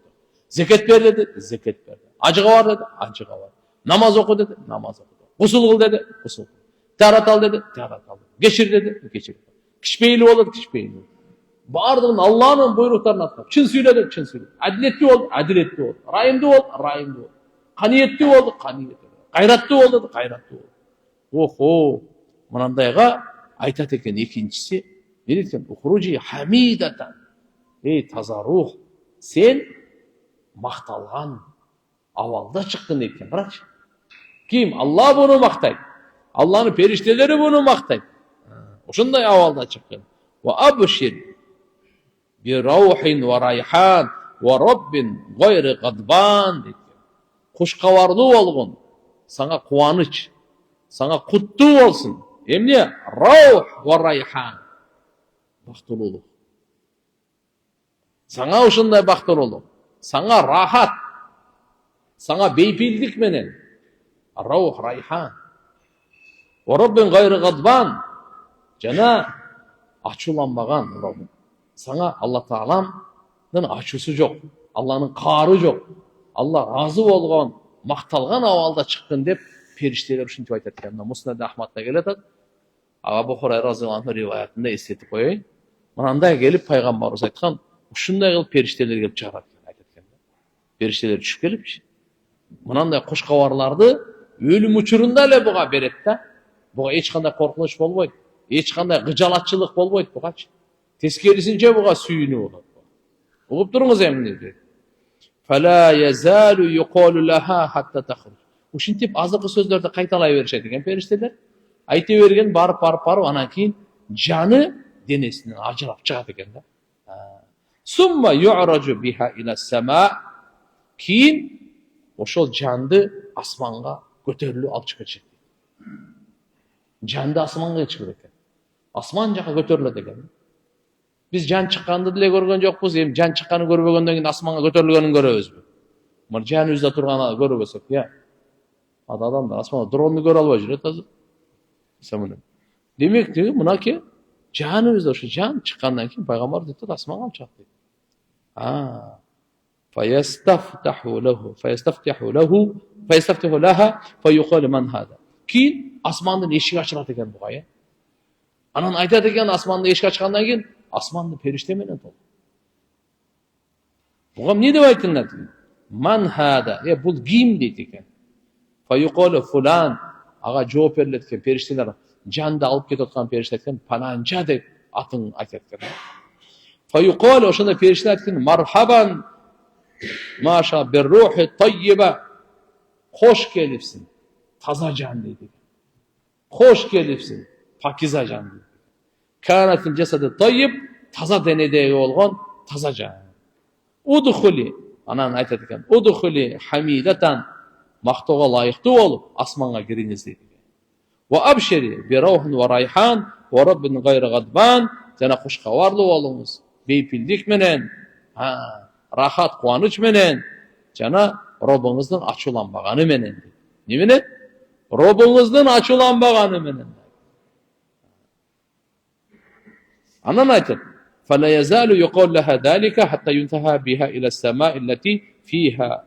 Зекет бер деди, зекет берди. Ажыга бар деди, ажыга бар. Намаз оку деди, намаз окуду. Гусул кыл деди, гусул кыл. Тарат ал деди, тарат алды. Кечир деди, кечирди. Кичпейли болду, кичпейли болду. Бардыгын Алланын буйруктарын аткарып, чын сүйлөдү, чын сүйлөдү. Адилеттүү болду, адилеттүү болду. Райымдуу болду, райымдуу болду. Каниеттүү болду, каниеттүү болду. Кайраттуу болду, кайраттуу болду. Охо, мынандайга айтат экен экинчиси, не дейт экен? Ухруджи хамидатан. Ey таза рух, сен макталган абалда чыккын дейт экен. Карачы. Ким? Алла буну мактайт. Алланын периштелери буну мактайт. Ошондой абалда чыккын. Ва абшир би раухин ва райхан ва роббин гайри гадбан дейт. Куш кабарлуу болгон, сага кубаныч, сага куттуу болсун. Эмне? Раух ва райхан. Бактылуулук. Саңа ушундай бактылуулук, саңа рахат, саңа бейпилдик менен. Раух райхан. Ва роббин гайри гадбан. Жана ачууланбаган Роббин. Саңа Алла Тааламдын ачуусу жок, Алланын каары жок. Алла разы болгон, макталган абалда чыккын деп периштелер ушинтип айтат экен. Муснад Ахмадда келет. Абу Хурайра разыйаллаху анху риваятында эстетип коеюн. Мынандай келип пайгамбарыбыз айткан, ушундай кылып периштелер келип чыгарат экен, айтат экен. Периштелер түшүп келипчи. Мынандай куш кабарларды өлүм учурунда эле буга берет да. Буга эч кандай коркунуч болбойт, эч кандай кыжалатчылык болбойт бугачы. Тескерисинче буга сүйүнүү болот. Угуп туруңуз эмне? Фала язалу юқалу лаха хатта тахруж. Ушинтип азыркы сөздөрдү кайталай беришет экен периштелер. Айта берген барып анан кийин жаны денесинен ажырап чыгат экен да. Сумма ю'ражу биха ила сама. Кийин ошол жанды асманга көтөрүлүп алып чыгып кетет. Жанды асманга чыгып экен. Асман жака көтөрүлөт экен. Биз жан чыкканды деле көргөн жокпуз. Эми жан чыкканын көрбөгөндөн кийин асманга көтөрүлгөнүн көрөбүзбү? Мына жаныбызда турган көрбөсөк, адамдар асманда дронду көрө албай жүрөт азыр. Демек, мынакей жаныбызда ошо жан чыккандан кийин пайгамбар дейт, асманга алып чыгат дейт. Фаястафтиху лаха фаюкалу ман хада. Кийин асмандын эшиги ачылат экен буга, Анан айтат экен, асмандын эшиги ачкандан кийин асманды периште менен толду. Буга эмне деп айтылат? Ман хада, бул ким дейт экен. Фаюкалу фулан, ага жооп берилет экен периштелер. Жанды алып кетип аткан периште экен, пананча деп атын айтат экен. Фаюкалу, ошондо периштелер экен, мархабан маша биррухи таййиба. Хош келипсиң, таза жан дейт экен. Хош келипсиң, пакиза жан дейт. Канатил жасады таййиб, таза денедеги болгон таза жан. Удхули, анан айтат экен, удхули хамидатан, мактоого лайыктуу болуп асманга кириңиз дейт. Ва абшири би раухин ва райхан ва роббин гайри гадбан. Жана куш кабарлуу болуңуз, бейпилдик менен, рахат, кубаныч менен, жана Робуңуздун ачууланбаганы менен. Немене? Робуңуздун ачууланбаганы менен. Анан айтат: فلا يزال يقول لها ذلك حتى ينتهى بها إلى السماء التي فيها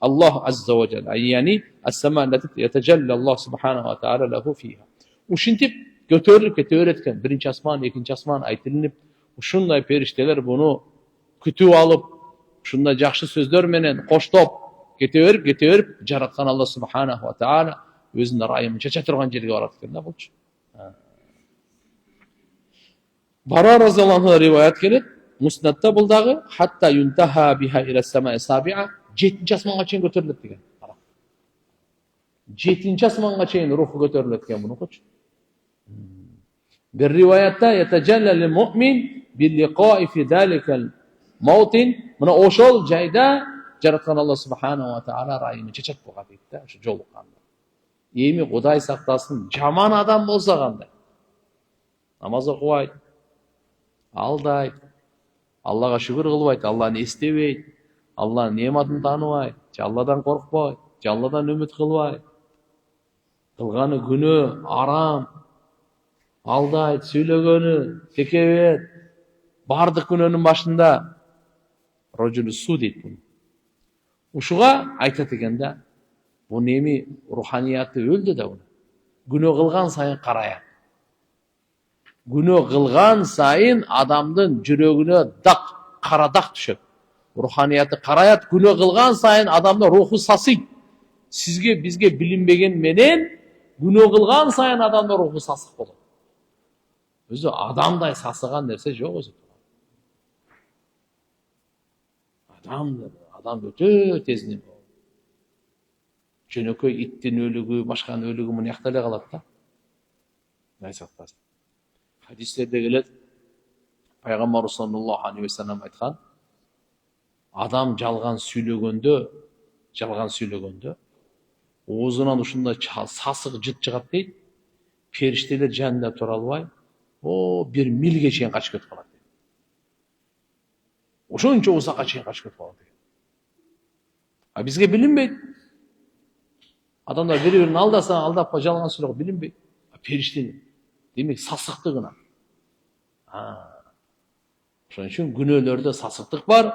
الله عز وجل، يعني السماء التي يتجلى الله سبحانه وتعالى له فيها. Ушинтип көтөрүлүп кете берет экен. Биринчи асман, экинчи асман айтылып, ушундай периштелер буну күтүп алып, ушундай жакшы сөздөр менен коштоп кете берип, жараткан Алла субханаху ва таала өзүнүн райымын чача турган жерге барат экен да булчу. Бара разияллаху риваят келет, Муснадта бул дагы хатта юнтаха биха иля самаи сабиа, 7-нчи асманга чейин көтөрүлөт деген. 7-нчи асманга чейин руху көтөрүлөт экен мунукучу. Bir rivayette yetecellel mu'min bil liqa'i fi zalikal mawtin. Mına oşol jayda jaratkan Allah subhanahu wa ta'ala rayını çeçet boğa deydi de, şu jolukanda. Emi Kuday saktasın, jaman adam bolsa qanday. Namaz okubaydı, aldaydı, Allah'a şükür kılbaydı, Allah'ını istebeydi, Allah'ın nimetini tanıbaydı, Allah'dan korkbaydı, Allah'dan ümit kılbaydı. Kılganı günü aram, алдайды, сөйлөгөнү, текебет, бардык күнөнүн башында рожулу су дейт буну. Ушуга айтат экен да, бунун эми руханияты өлдү да буну. Күнөө кылган сайын караят. Күнөө кылган сайын адамдын жүрөгүнө дак, кара дак түшөт. Руханияты караят, күнөө кылган сайын адамдын руху сасыйт. Сизге, бизге билинбеген менен күнөө кылган сайын адамдын руху сасык болот. Өзі адамдай сасыған нәрсе жоқ өзі. Адам өте тезінен болады. Жөнөкөй иттин өлүгү, башканын өлүгү муну якта эле калат да. Алла сактасын. Хадистерде келет, Пайгамбар саллаллаху алейхи ва саллям айткан, адам жалган сүйлөгөндө, оозунан ушундай сасык жыт чыгат дейт. Периштелер жанында тура албай, bir milge чейин качып кетип калат. Ошончо узакка чейин качып кетип калат. А бизге билинбейт. Адамдар бири-бирин алдаса, алдап жалган сүйлөп билинбейт. Периштени, демек сасыктыгына. Ошон үчүн күнөөлөрдө сасыктык бар.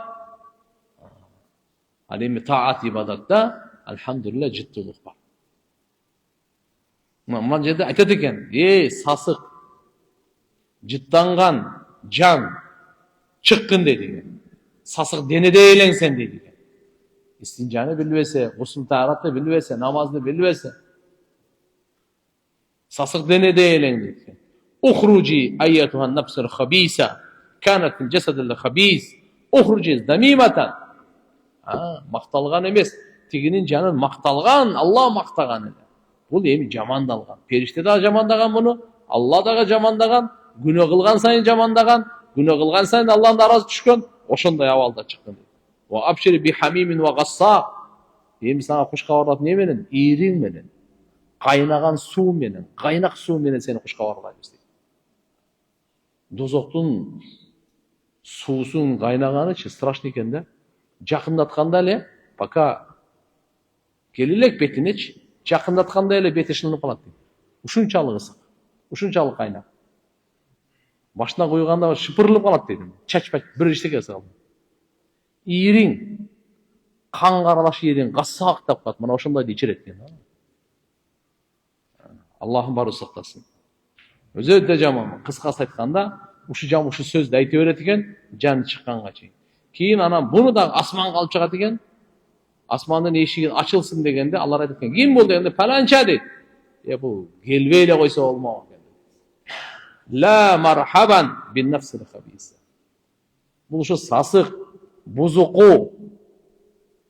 Ал эми таат ибадатта алхамдулилlah жыттуулук бар. Мына жерде айтат экен, сасык жыттанган жан чыккын deydi. Sasık denede eğlensen deydi. İstincanı bilvese, gusül taharatı bilvese, namazını bilvese. Sasık denede eğlen deydi. Uhruci ayyetuhan nafsır habisa. Kanat fil cesedille habis. Uhruci damimatan. Maqtalgan emes. Tiginin canın maqtalgan, Allah maqtagan. Бұл еми жамандалған. Періште да жамандаған бұны, Алла да жамандаған, күнөө кылган сайын жамандаган, күнөө кылган сайын Аллахтан наразы түшкөн, ошондой абалда чыккан. Ва абшири би хамимин ва гассак. Эми сага куш кабарлап не менен? Ириң менен, кайнаган суу менен, кайнак суу менен сени куш кабарлайбыз дейт. Дозоктун суусун кайнаганычы страшный экен да. Жакындатканда эле, пока келилек бетинечи, жакындатканда эле бети шылынып калат дейт. Ушунчалык ысык, ушунчалык кайнак. Башына куйганда шыпырылып калат дейт. Чачпайт бир иштеге салып. Ириң, кан каралаш ириң, гассак деп калат. Мына ошондойду ичирет экен. Аллахым бары сактасын. Өзү өтө жаман. Кыскасы айтканда, ушу сөздү айта берет экен, жан чыкканга чейин. Кийин анан буну да асманга алып чыгат экен. Асмандын эшиги ачылсын дегенде алар айтат экен, ким бул дегенде паланча дейт. Бул келбей эле койсо болмок экен. Ла мархабан бин нафсил хабиса. Бул ушу сасык, бузуку,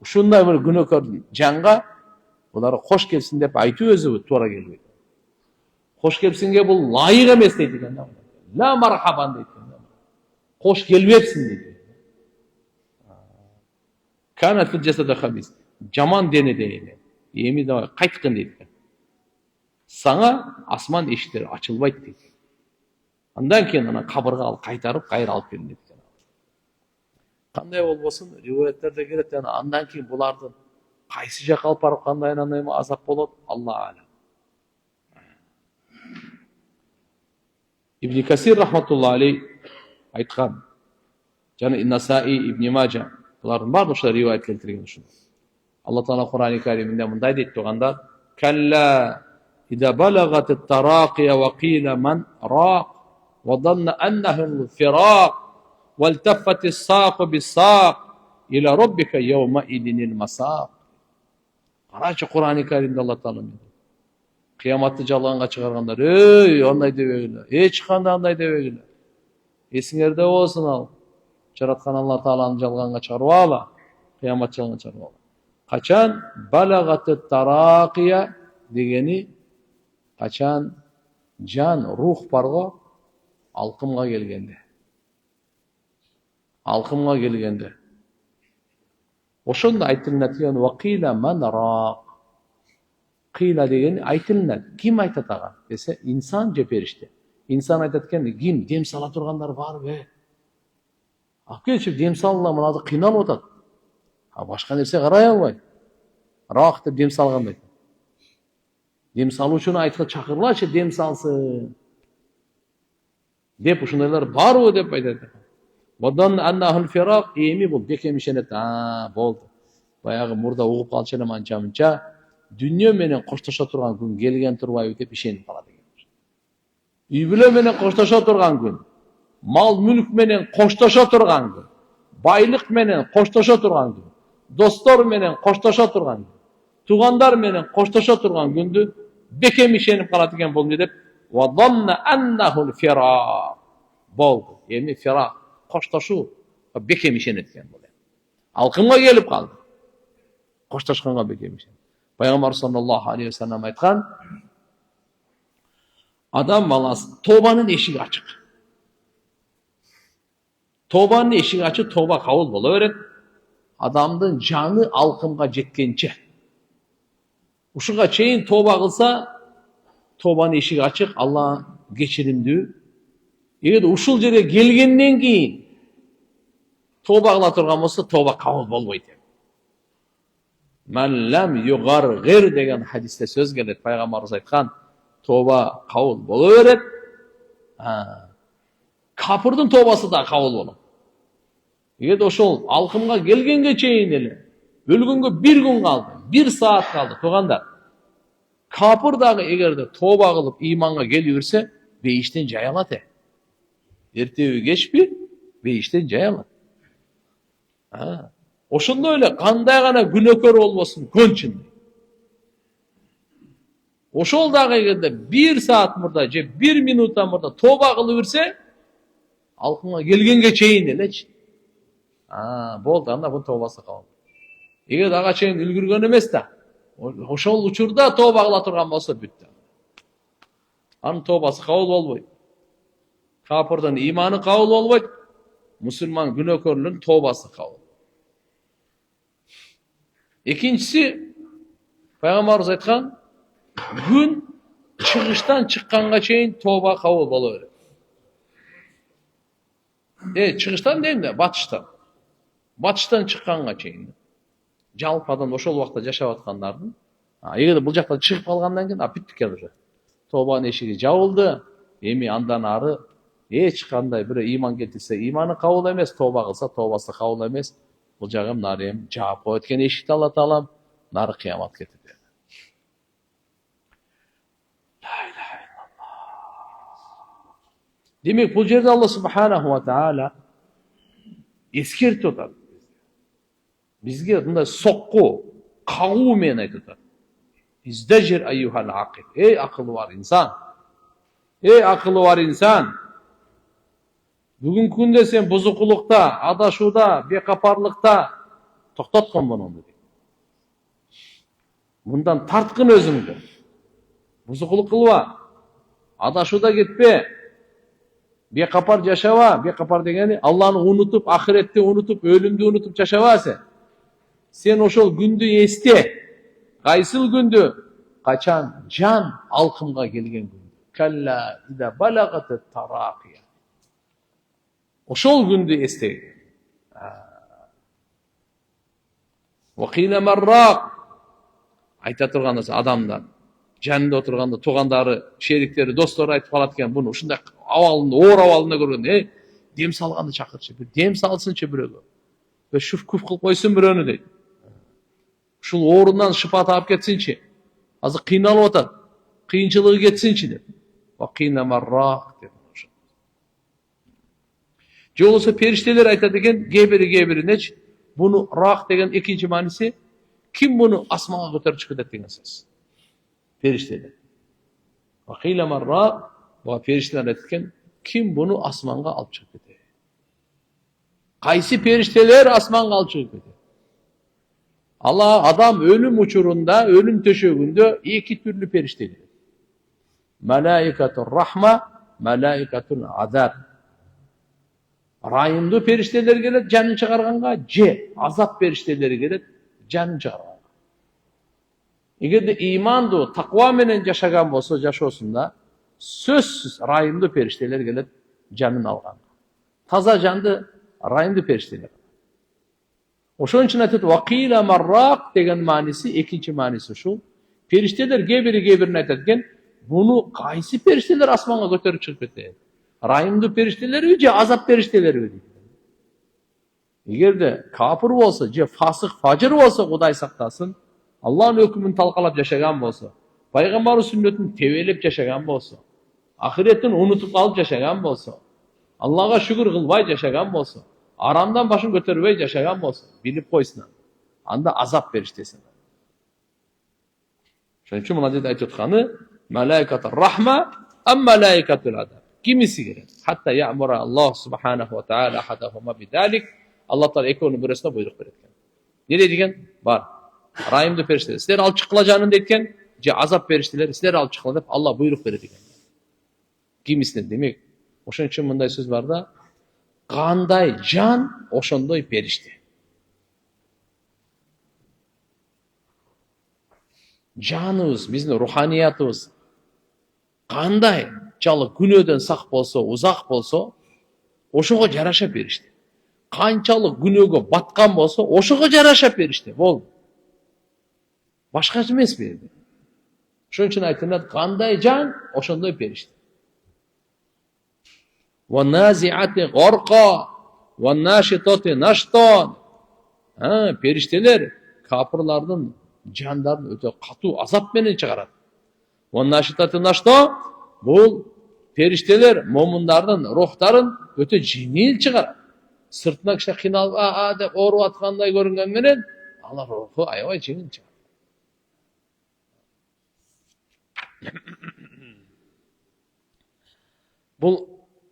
ушундай бир күнөөкөр жанга булар кош келсин деп айтуу өзү туура келбейт. Кош келсинге бул лайык эмес дейт экен. Ла мархабан дейт экен. Кош келбепсиң дейт. Канат фил жасада хабис. Жаман денеде эле. Эми да кайткын дейт экен. Саңа асман эшиктери ачылбайт дейт. Андан кийин ана кабырга алып кайтарып, кайра алып келет экен. Кандай болбосун, риваяттерде келет, андан кийин булардын кайсы жакка алып барып кандай азап болот, Алла алам. Ибн Касир рахматулла алейх айткан, жана Насаи, Ибн Мажа, булардын баардыгы ушул риваят келтирген ушул. Алла Таала Кур'ан-ы Кариминде мындай дейт тугандар: "Калла ида балагат ат-тарaqi wa qila man raq wa dhanna annahu al-firaq waltaffat as-saq bis-saq ila rabbika yawma idin al-masaq." Карачы Кур'ан-ы Каримде Алла Таала кыяматты жалганга чыгаргандар, андай дебегиле, эч кандай андай дебегиле. Эсиңерде болсун ал. Жараткан Алла Тааланы жалганга чыгарбагыла, кыямат жалганга чыгарбагыла. Качан балагаты таракия дегени, качан жан, рух барго алкымга келгенде. Алкымга келгенде. Ошондо айтылат деген вакила ман рак. Кыйла деген айтылат. Ким айтат ага десе, инсан же периште. Инсан айтат экен, ким дем сала тургандар барбы? Акелчи дем салла мынады кыйналып атат. Башка нерсе карай албай. Рак деп дем салгандай. Дем салуучуну айтка чакырылачы, дем салсын. Деп ушундайлар барбы деп айтат. Бодан аннахул фирак, эми бул бекемишенет. Болду. Баягы мурда угуп калчу эле манча-мынча, дүнүйө менен коштошо турган күн келген турбайбы деп ишенип калат экен. Үй бүлө менен коштошо турган күн, мал мүлк менен коштошо турган күн, байлык менен коштошо турган күн, достор менен коштошо турган күн, тугандар менен коштошо турган күндү бекем ишенип калат экен бул деп. Ва данна аннахул фирак. Болду. Эми фирак, коштошуу бекем ишенет экен бул. Алкымга келип калды. Коштошконго бекем ишенет. Пайгамбар саллаллаху алейхи ва саллям айткан, адам баласы тобанын эшиги ачык. Тобанын эшиги ачык, тоба кабыл боло берет. Адамдын жаны алкымга жеткенче. Ушуга чейин тоба кылса, тобанын эшиги ачык, Алла кечиримдүү. Эгер ушул жерге келгенден кийин тоба кыла турган болсо, тоба кабыл болбойт. Мен лам югаргир деген хадисте сөз келет. Пайгамбарыбыз айткан, тоба кабыл боло берет. Капырдын тобасы да кабыл болот. Эгер ошол алкымга келгенге чейин эле, өлгөнгө бир күн калды, бир саат калды, тугандар. Капыр дагы эгерде тоба кылып иманга келип берсе, бейиштен жай алат. Эртеби кечпи, бейиштен жай алат. Ошондой эле кандай гана күнөөкөр болбосун, көнчүн. Ошол дагы эгерде бир саат мурда же бир минута мурда тоба кылып берсе, алкымга келгенге чейин элечи. Болду, анда бул тобасы кабыл. Эгер ага чейин үлгүргөн эмес да, ошол учурда тоба кыла турган болсо бүттү. Анын тобасы кабыл болбойт. Капырдын иманы кабыл болбойт. Мусулман күнөөкөрлөрүнүн тобасы кабыл. Экинчиси, пайгамбарыбыз айткан, күн чыгыштан чыкканга чейин тоба кабыл боло берет. Чыгыштан дейм да, батыштан. Батыштан чыкканга чейин. Жалпы адам ошол убакта жашап аткандардын, эгер бул жакта чыгып калгандан кийин бүттүк уже. Тобанын эшиги жабылды. Эми андан ары эч кандай бир иман келтирсе, иманы кабыл эмес, тоба кылса, тобасы кабыл эмес. Бул жагым нары эми жаап коет экен эшикти Алла Таалам, нары кыямат кетип берди. Демек, бул жерде Алла субханаху ва таала эскертип атат. Бизге мындай сокку, кагуу менен айтып атат. Издажир айюхал акил. Эй акылы бар инсан. Эй акылы бар инсан. Бүгүнкү күндө сен бузукулукта, адашууда, бекапарлыкта токтоткон муну. Мындан тарткын өзүңдү. Бузукулук кылба. Адашууда кетпе. Бекапар жашаба. Бекапар дегени Алланы унутуп, ахиретти унутуп, өлүмдү унутуп жашаба сен. Сен ошол күндү эсте. Кайсыл күндү? Качан жан алкымга келген күндү. Калла ида балагат таракия. Ошол күндү эстеги. Вакила маррак. Айта турганда адамдар жанында отырганда туугандары, шериктери, достору айтып калат экен, буну ушундай абалында, оор абалында көргөндө, дем салганды чакырчы, бир дем салсынчы бирөөгө. Бир шуф-куф кылып койсун бирөөнү дейт. Ушул оорунан шыпа таап кетсинчи. Азыр кыйналып атат. Кыйынчылыгы кетсинчи деп. Вакина маррак деп. Же болбосо периштелер айтат экен, кээ-биринеч буну рак деген экинчи мааниси, ким буну асманга көтөрүп чыгып кетет деген сөз. Периштелер. Вакила маррак, бу периштелер айтат экен, ким буну асманга алып чыгып кетет? Кайсы периштелер асманга алып чыгып кетет? Алла адам өлүм учурунда, өлүм төшөгүндө эки түрлүү периште келет. Малаикатур рахма, малаикатул азаб. Райымдуу периштелер келет жанын чыгарганга, же азап периштелери келет жанын чыгарганга. Эгерде имандуу, таква менен жашаган болсо жашоосунда, сөзсүз райымдуу периштелер келет жанын алганга. Таза жанды райымдуу периштелер. Ошон үчүн айтат, вакила маррак деген мааниси, экинчи мааниси ушул. Периштелер кээ-бирин айтат экен, буну кайсы периштелер асманга көтөрүп чыгып кетет? Райымдуу периштелерби же азап периштелерби дейт. Эгерде капыр болсо, же фасык, фажыр болсо, Кудай сактасын, Аллахтын өкүмүн талкалап жашаган болсо, пайгамбардын сүннөтүн тебелеп жашаган болсо, ахиреттин унутуп калып жашаган болсо, Аллага шүгүр кылбай жашаган болсо, арамдан башын көтөрбөй жашаган болсо, билип койсун. Анда азап периштеси. Ошон үчүн мына жерде айтып атканы, малаикатур рахма, ам малаикатул азаб. Кимиси керек? Хатта я'мура Аллах субханаху ва таала ахадахума бидалик. Аллах таала экөөнүн бирөөсүнө буйрук берет экен. Не деген? Бар. Райымдуу периштелер, силер алып чыккыла жанын дейткен, же азап периштелер, силер алып чыккыла деп Аллах буйрук берет экен. Кимисине демек. Ошон үчүн мындай сөз бар да, кандай жан, ошондой периште. Жаныбыз, биздин руханиятыбыз кандай чалы күнөөдөн сак болсо, узак болсо, ошого жараша периште. Канчалык күнөөгө баткан болсо, ошого жараша периште. Болду. Башка эмес берди. Ошон үчүн айтылат, кандай жан, ошондой периште. Ва назиати горко, ва нашитати наштон. Периштелер капырлардын жандарын өтө катуу азап менен чыгарат. Ва нашитати нашто, бул периштелер момундардын рухтарын өтө жеңил чыгарат. Сыртына киши кыйналып, деп ооруп аткандай көрүнгөн менен, алар руху аябай жеңил чыгат. Бул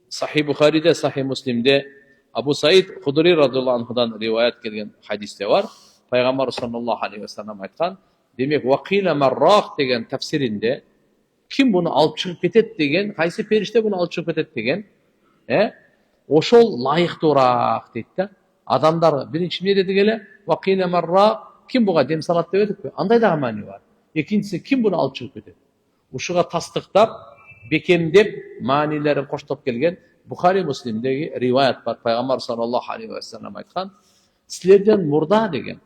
Сахih Бухариде, Сахih Муслимде Абу Саид Худри радhiyallahu анхудан риваят келген хадисте бар. Пайгамбар саллаллаху алейхи ва саллям айткан, демек вакила маррах деген тафсиринде ким буну алып чыгып кетет деген, кайсы периште буну алып чыгып кетет деген, ошол лайыктуураак дейт да. Адамдар биринчи эмне деди эле? Вакила маррах, ким буга дем салат деп эдикпи? Андай да маани бар. Экинчиси, ким буну алып чыгып кетет? Ушуга тастыктап, бекемдеп, маанилерин коштоп келген Бухари Муслимдеги риваят бар. Пайгамбар саллаллаху алейхи ва саллям айткан, силерден мурда деген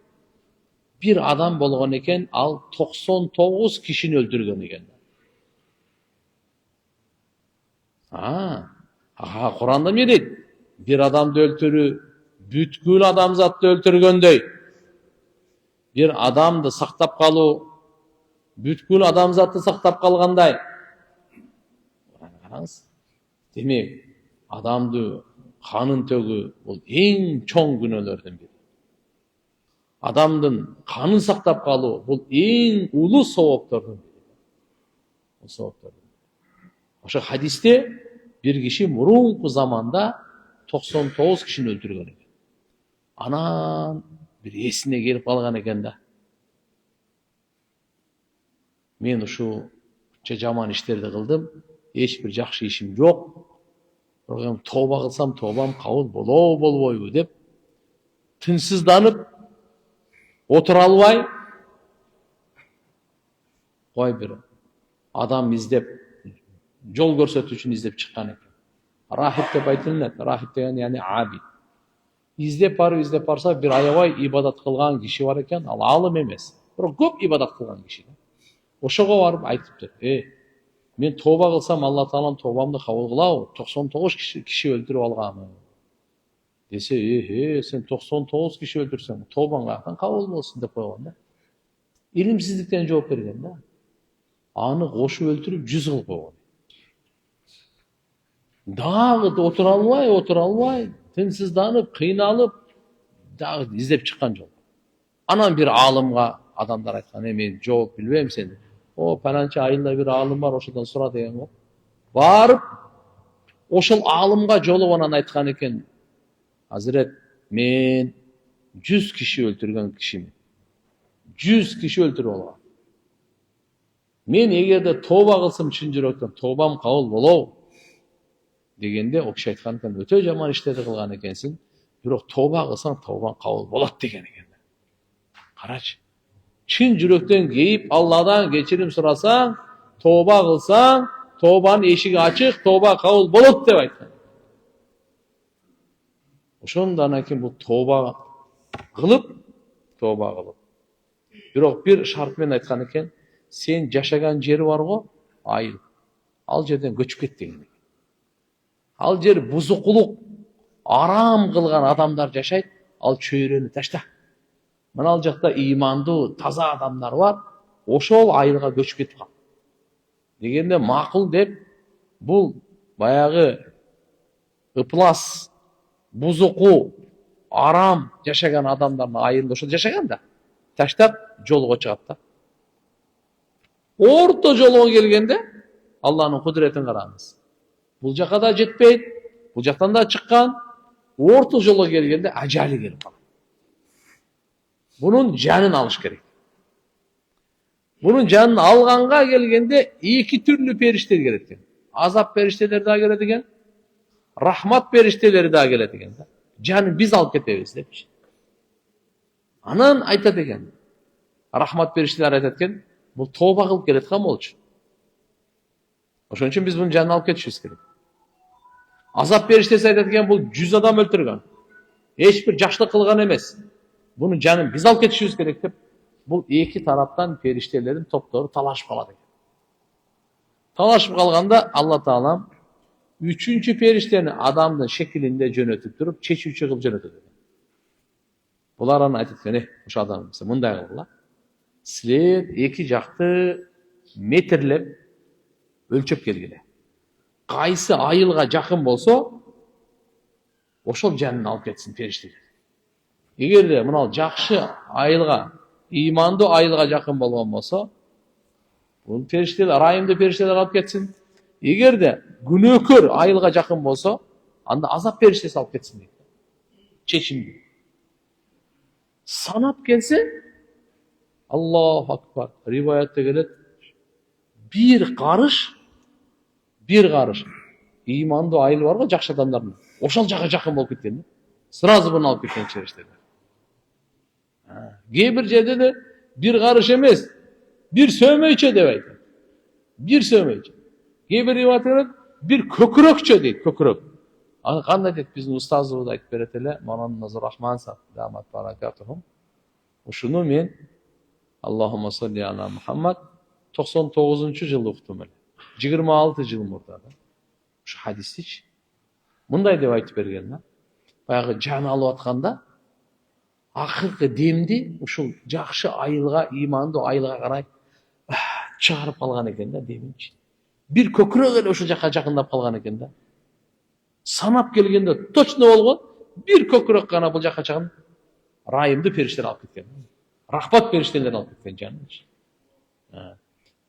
бир адам болгон экен, ал 99 кишини өлтүргөн экен. Куранда эмне дейт? Бир адамды өлтүрүү бүткүл адамзатты өлтүргөндөй. Бир адамды сактап калуу бүткүл адамзатты сактап калгандай. Караңыз. Демек, адамды канын төгүү бул эң чоң күнөөлөрдүн бири. Адамдын канын сактап калуу бул эң улуу сооптордун бири. Ошо хадисте бир киши мурунку заманда 99 кишини өлтүргөн экен. Анан бир эсине келип калган экен да. Мен ушунча жаман иштерди кылдым, эч бир жакшы ишим жок. Бирок тооба кылсам, тообам кабыл болобойбу деп тынчсызданып отура албай бир адам издеп, жол көрсөтүү үчүн издеп чыккан экен. Рахип деп айтылат. Рахип деген яны абид. издеп барса бир аябай ибадат кылган киши бар экен, ал алым эмес, бирок көп ибадат кылган киши. Ошого барып айтыптыр: мен тоба кылсам Алла Таалам тобамды кабыл кылабы? 99 киши өлтүрүп алганмын. Десе, сен 99 киши өлтүрсөң, тобаң каяктан кабыл болсун деп койгон да. Илимсиздиктен жооп берген да. Аны кошуп өлтүрүп 100 кылып койгон. Дагы отура албай, тынчсызданып, кыйналып, дагы издеп чыккан жол. Анан бир аалымга адамдар айткан: мен жооп билбейм сени. Паланча айылда бир аалым бар, ошодон сура деген го. Барып, ошол аалымга жолуп анан айткан экен: Азирет, мен 100 киши өлтүргөн кишимин. 100 киши өлтүрүп алган. Мен эгерде тоба кылсам чын жүрөктөн, тобам кабыл болобу? Дегенде о киши айткан экен: өтө жаман иштерди кылган экенсиң, бирок тоба кылсаң тобаң кабыл болот деген экен. Карачы. Чын жүрөктөн кейип Алладан кечирим сурасаң, тоба кылсаң, тобанын эшиги ачык, тоба кабыл болот деп айткан. Ошондон кийин бул тоба кылып, бирок бир шарт менен айткан экен: сен жашаган жери барго, айыл. Ал жерден көчүп кет деген экен. Ал жер бузукулук, арам кылган адамдар жашайт, ал чөйрөнү ташта. Мына ал жакта имандуу, таза адамдар бар, ошол айылга көчүп кетип кал. Дегенде макул деп, бул баягы ыплас, бузуку, арам жашаган адамдардын айылында ошол жашаган да. Таштап жолго чыгат да. Орто жолго келгенде Алланын кудуретин караңыз. Бул жака да жетпейт, бул жактан да чыккан. Орто жолго келгенде ажали келип калат. Bunun canını alış gerek. Bunun canını alganга gelgende iki türlü perişte geledigen. Azap perişteleri daha geledigen, rahmat perişteleri daha geledigen. Canı biz alıp ketebiz demiş. Anan ayta degen. Rahmat perişteleri ayta degen, bu tövbe kılıp geletken bolçu. Oşun için biz bunun canını alıp ketişimiz gerek. Azap periştesi ayta degen, bu 100 adam öldürgen. Hiçbir jaşlık kılgan emez. Bunun canını biz alıp ketişimiz gerek dep, bu iki taraftan periştelerin topları talaşıp kaladı. Talaşıp kalganda Allah Teala üçüncü perişteni adamın şeklinde jönötüp durup çeşiçi kılıp jönötüdü. Bular ana aytып ошо адам мындай кылгыла. Силер эки жакты метрлеп өлчөп келгиле. Кайсы айылга жакын болсо, ошол жанын алып кетсин периштелер. Эгерде мына жакшы айылга, имандуу айылга жакын болгон болсо, бул периштелер, райымдуу периштелер алып кетсин. Эгерде күнөөкөр айылга жакын болсо, анда азап периштеси алып кетсин дейт. Чечимди. Санап келсе, Аллаху акбар, риваятта келет, bir карыш имандуу айыл барго, жакшы адамдардын. Ошол жака жакын болуп кеткен. Сразу буну алып кеткен периштелер. Кээ бир жерде де bir карыш эмес, bir сөмөйчө деп айтат. Bir сөмөйчө. Кээ бир риваят келет, bir көкүрөкчө дейт, көкүрөк. Аны кандай дейт, биздин устазыбыз айтып берет эле, Манан Назыр Рахман сап, дамат баракатухум. Ушуну мен Аллахумма салли ала Мухаммад 99-жылы уктум эле. 26 жыл мурда. Ушу хадистичи. Мындай деп айтып берген да. Баягы жаны алып атканда акыркы демди ушул жакшы айылга, имандуу айылга карай чыгарып калган экен да деминчи. Bir көкүрөк эле ошол жака жакындап калган экен да. Санап келгенде точно болгон, bir көкүрөк гана бул жака чыгын райымдуу периштелер алып кеткен. Рахмат периштелер алып кеткен жанычы.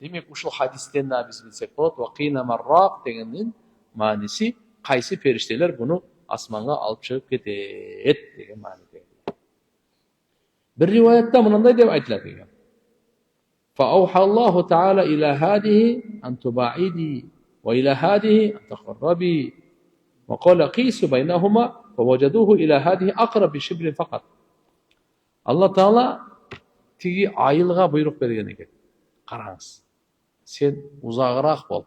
Демек ушул хадистен да биз билсек болот, вакина маррак дегендин мааниси кайсы периштелер буну асманга алып чыгып кетет деген мааниде. Bir rivayette mınандай деп айтылат ekan. فأوحى الله تعالى إلى هذه أن تباعدي وإلى هذه أن تقربي وقال قيسوا بينهما فوجدوه إلى هذه أقرب بشبر فقط. Allah Teala tigi айылга буйрук берген экен. Караңыз. Сен узагыраак бол.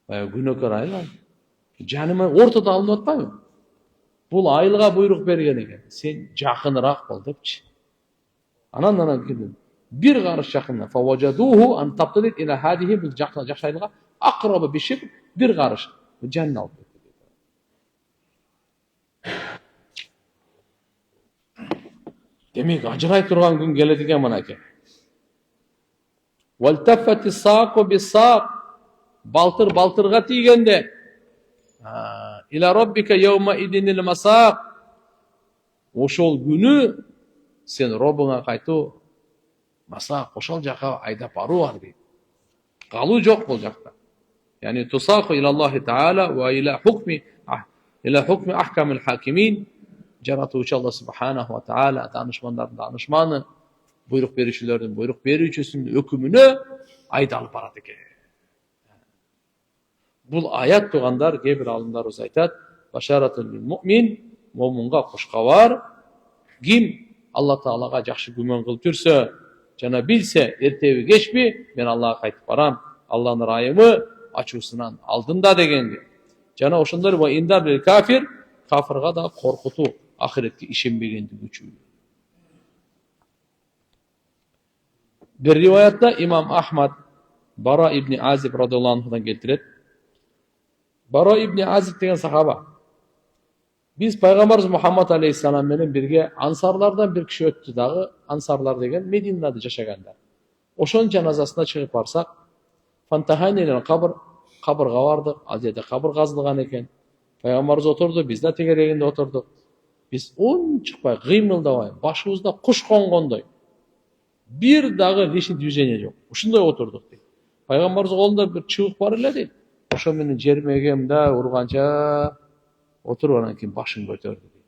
Күнөөкөр айыл. Жаныма ортодо алынып атпайбы? Бул айылга буйрук берген экен. Сен жакыныраак бол депчи. Анан келди. Bir karış yakınına. Favacaduhu an taptı deyip ila hadihi bil jакшы айылга akraba bir şey bir karış. Cennet aldı. Demek acıray turgan gün geledigen manake. Valtaffati saqu bis saq. Baltır baltırga tiygende. İla rabbika yevma idinil masaq. Oşol günü sen Rabbına kaytu masaq oşol jaka ayda baruu var deydi. Kaluu jok bol jakta. Yani tusaqu ilallahi taala ve ila hukmi ahkamil hakimin. Jaratuvchi Allah subhanahu wa taala danışmanların danışmanı, buyruk berişçilerin buyruk berişçisinin hükümünü ayda alıp barat eken. Bul ayat tuğandar gebir alımlar öz aytat. Başaratul lil mu'min, mu'minga kuşkavar. Kim Allah Ta'alaga jakşı gümen kılıp жүрсө, jana bilse ertebi geçpi, ben Allah'a kaytıp baram. Allah'ın rayımı açusundan aldında degendi. Jana oşunlar ve indar lil kafir, kafirga da korkutu, ahiretke işenbegendi güçü. Bir rivayatta İmam Ahmad Bara İbni Azib radıyallahu anh'dan geltiret. Bara İbni Azib degen sahaba. Biz Peygamberimiz Muhammed Aleyhisselam menen birge ansarlardan bir kişi öttü dağı. Ansarlar degen Medina'da yaşaganlar. Oşon janazasına çıkıp barsak, Fantahani'nin kabırga vardı. Al yerde kabır kazılgan eken. Peygamberimiz oturdu, biz de tegereginde oturduk. Biz on çıkpay, kıymıldabay, başımızda kuş kongondoy. Bir dağı leşin düzene yok. Uşunday oturduk deydi. Peygamberimiz kolunda bir çubuk var ile deydi. Oşo meni jermegimde urganca otur oran keyin başın götürdü deydi.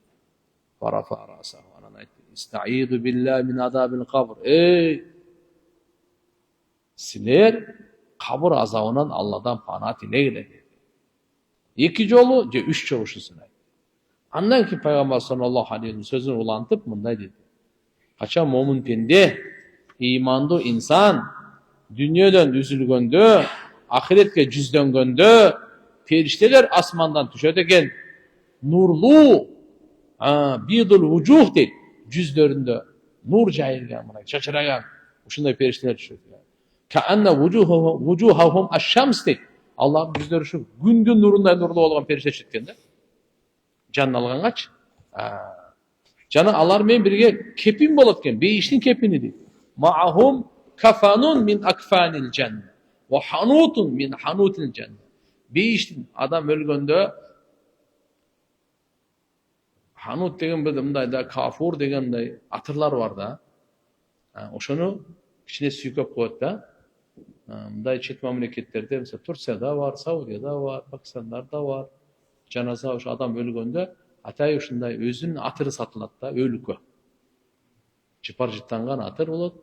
Farafa rasa. Anan aytdı. İstaizu billahi min adabil kabr. Ey! Sizler kabır azabından Allah'dan pana dileyin dedi. İki jolu, je üç jolu şusunu aytdı. Andan ki Peygamber sallallahu aleyhi ve sellem sözünü ulantıp mınday dedi. Kaça momun pende, imandı insan, dünyadan üzülgöndü, ahiretke cüzdöngöndü, perişteler asmandan düşet eken, nurlu, bidul vucuh deydi, cüzlerinde nur jayılgan, şaşıragan, uşunday perişteler düşet. Kaanna vucuhahum aş-şams deydi. Allah'ın yüzleri şu gündün nurunday nurlu olgan perişte çetkende. Canını algangaç. Canı alar men birge kepin bolotken, beyiştin kepini deydi. Ma'ahum kafanun min akfanil cennet ve hanutun min hanutil cennet. Beyiştin adam ölgönde hanut degen bir mındayda kafur degenday atırlar var da. Oşonu içine suyup koyat da. Mınday çet memleketlerde mesela Türkiye'de var, Saudi'de var, Pakistan'da var. Janaza oşo adam ölgönde atay uşunday özünün atırı satılat da ölükö. Çıpar jıttangan atır bolat.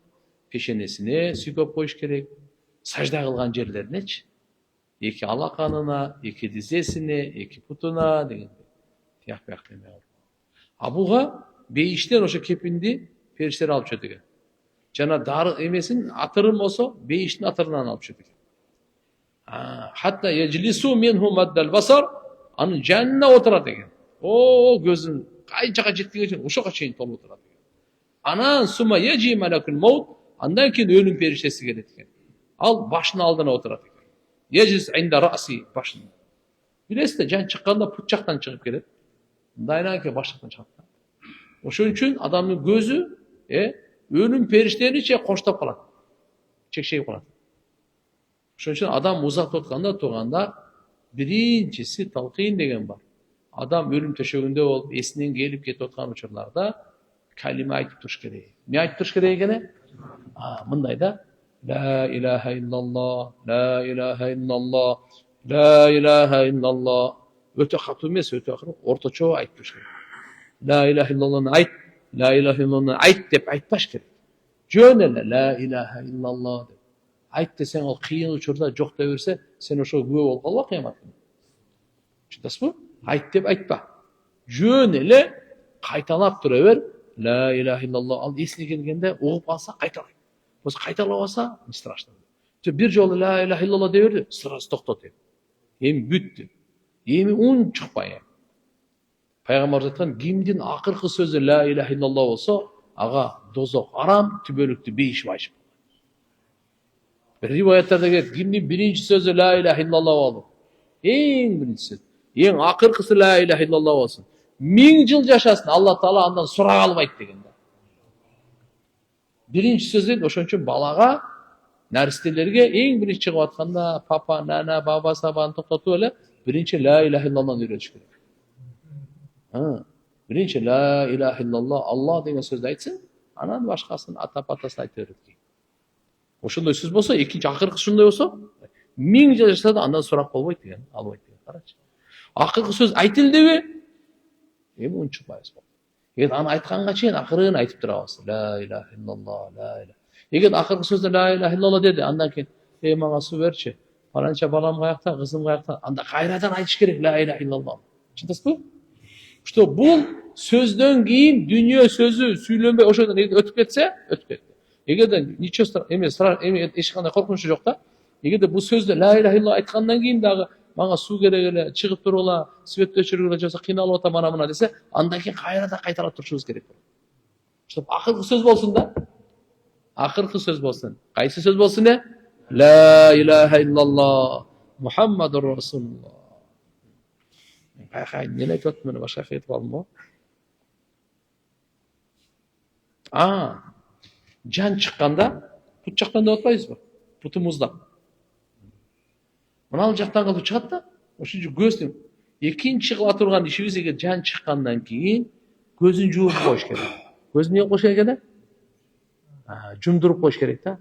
Peşenesine suyup koyuş kerek. Sajda kılgan jerlerineçi. Eki alakanına, eki dizesine, eki putuna degen. Tiyak demeye olur. Abuga beyişler oşo kepindi perişleri alıp çötüge. Jana darı emesin atırım olsa beyiştin atırından alıp çötüge. Hatta yeclisu minhu maddal basar anın cennet oturat eken. O gözün kayçaka jettiği için uşağa çeyin tolu oturat eken. Anan suma yeci melekul maut andan keyin ölüm periştesi gelet eken. Al başını aldığına oturat eken. Yeclis inde ra'si başını. Bilesi de can çıkkanda putçaktan çıkıp gelet. Daynan ki başlıktan çıkıp. Oşun için adamın gözü ölüm periştelerini içe koştap kalat. Çekşeyi kalat. Oşun için adam uzak tutkanda birincisi talqin degen var. Adam ölüm töşegünde olup esinden gelip ketip otkan uçurlarda kalime aytıp turuş kerek. Ne aytıp turuş kerek gene? Mındayda La ilahe illallah, la ilahe illallah, la ilahe illallah. Öte katı emas, öte akırı ortaço aytıp turuş kerek. La ilahe illallah'ını ayt, la ilahe illallah'ını ayt dep aytpaş kerek. Jönele la ilahe illallah dep. Ayt desen o kıyın uçurda jok da verse sen oşo güve bolup kalba kıyamat günü. Çıktasızbı? Ayt dep aytpa. Jönele kaytalap duraver. La ilahe illallah al esine gelgende oğup alsa kaytalay. Boz kaytalap alsa straşlı. Bir jolu la ilahe illallah deverdi. Sırası toktat. Hem büttü. Hem un çıkpay. Пайгамбарыбыз айткан, кимдин акыркы сөзү ла иляха иллаллах болсо, ага дозок арам, түбөлүктүү бейиш вачип. Bir rivayetlarda geldi, kimdin birinci sözü la ilahe illallah olur. En birincisi. En akırkısı la ilahe illallah olsun. 1000 yıl yaşasın. Allah Teala andan sorak almaydı degende. Birinci sözü oşun için balaga, naristelerge en birinci çıkıp atkanda papa, nana, baba, sabahını toktatu öyle birinci la ilahe illallah'ını öğretmiş gerek. Birinci la ilahe illallah Allah degen sözü aytsın, anan başkasını atap atasını aytı öğretken. Ошондой сөз болсо, экинчи акыркы ушундай болсо, 1000 жыл жашаса да андан сурап болбойт деген, албайт деген. Карачы. Акыркы сөз айтылдыбы? Эми үн чыкпайбыз. Эгер аны айтканга чейин акырын айтып турабыз. Ла иляха иллаллах, ла иляха. Эгер акыркы сөздө ла иляха иллаллах деди, андан кийин мага суу берчи. Фаланча балам каякта, кызым каякта. Анда кайрадан айтыш керек ла иляха иллаллах. Чындасызбы? Что бул сөздөн кийин дүнүйө сөзү сүйлөнбөй ошодон өтүп кетсе, өтүп кетти. Эгерде эми эч кандай коркунучу жок да. Эгерде бул сөздө ла иляха иллаллах айткандан кийин дагы мага суу керек эле, чыгып тургула, свет өчүргүлө жаса кыйналып атам ана мына десе, андан кийин кайрадан кайталап турушубуз керек. Чтоб акыркы сөз болсун да. Акыркы сөз болсун. Кайсы сөз болсун э? Ла иляха иллаллах Мухаммадур Расулуллах. Кай эмне айтып атам, мына башка айтып алдым го. Жан чыкканда пут жактан деп атпайбызбы? Путу муздак. Мына жактан кылып чыгат да, ошончо көздүн экинчи кыла турган ишибиз эгер жан чыккандан кийин көзүн жууп коюш керек. Көзүн эмне коюш керек экен? Жумдуруп коюш керек да.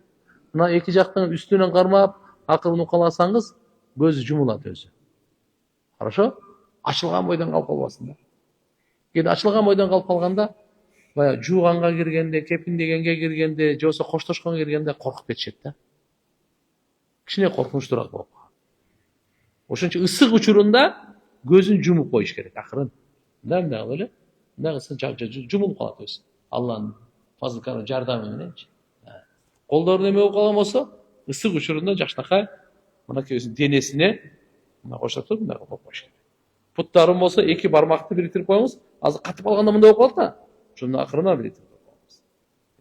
Мына эки жактын үстүнөн кармап, акырын укаласаңыз, көзү жумулат өзү. Хорошо? Ачылган бойдон калып калбасын да. Эгер ачылган бойдон калып калганда, бая жууганга киргенде, кепиндегенге киргенде, же болбосо коштошконго киргенде коркуп кетишет да. Кичине коркунучтуураак болуп калат. Ошончо ысык учурунда көзүн жумуп коюш керек, акырын. Мындай кылып эле, мындай кылса жумулуп калат өзү. Алланын фазыл карам жардамы мененчи. Колдору эме болуп калган болсо, ысык учурунда жакшынакай мынакей өзүнүн денесине мына коштоп туруп мындай кылып коюш керек. Буттарым болсо эки бармакты бириктирип коюңуз, азыр катып калганда мындай болуп калат да. Шуну акырына бириктирип коюңуз.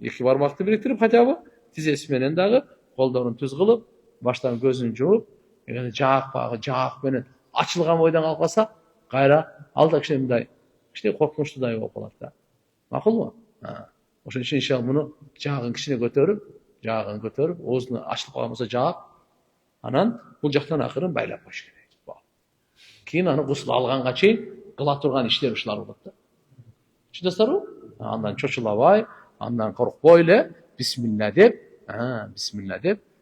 Эки бармакты бириктирип хотя бы тизеси менен дагы колдорун түз кылып, баштан көзүн жууп, жаак менен ачылган бойдон калып калса, кайра алда кичине мындай, кичине коркунучтуудай болуп калат да. Макулбу? Ошон үчүн иншалла муну жаагын кичине көтөрүп, оозуну ачылып калган болсо жаак, анан бул жактан акырын байлап коюш керек. Кийин аны гусул алганга чейин кыла турган иштер ушулар болот да. Чындасыздарбы? Андан чочулабай, андан коркпой эле бисмилла деп,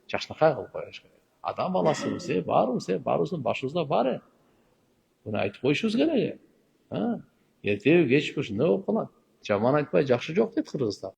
жакшынакай кылып коюш керек. Адам баласыбыз, баарыбыздын башыбызда бар. Буну айтып коюшубуз керек. Эртеби кечпи ушундай болуп калат. Жаман айтпай жакшы жок дейт кыргыздар.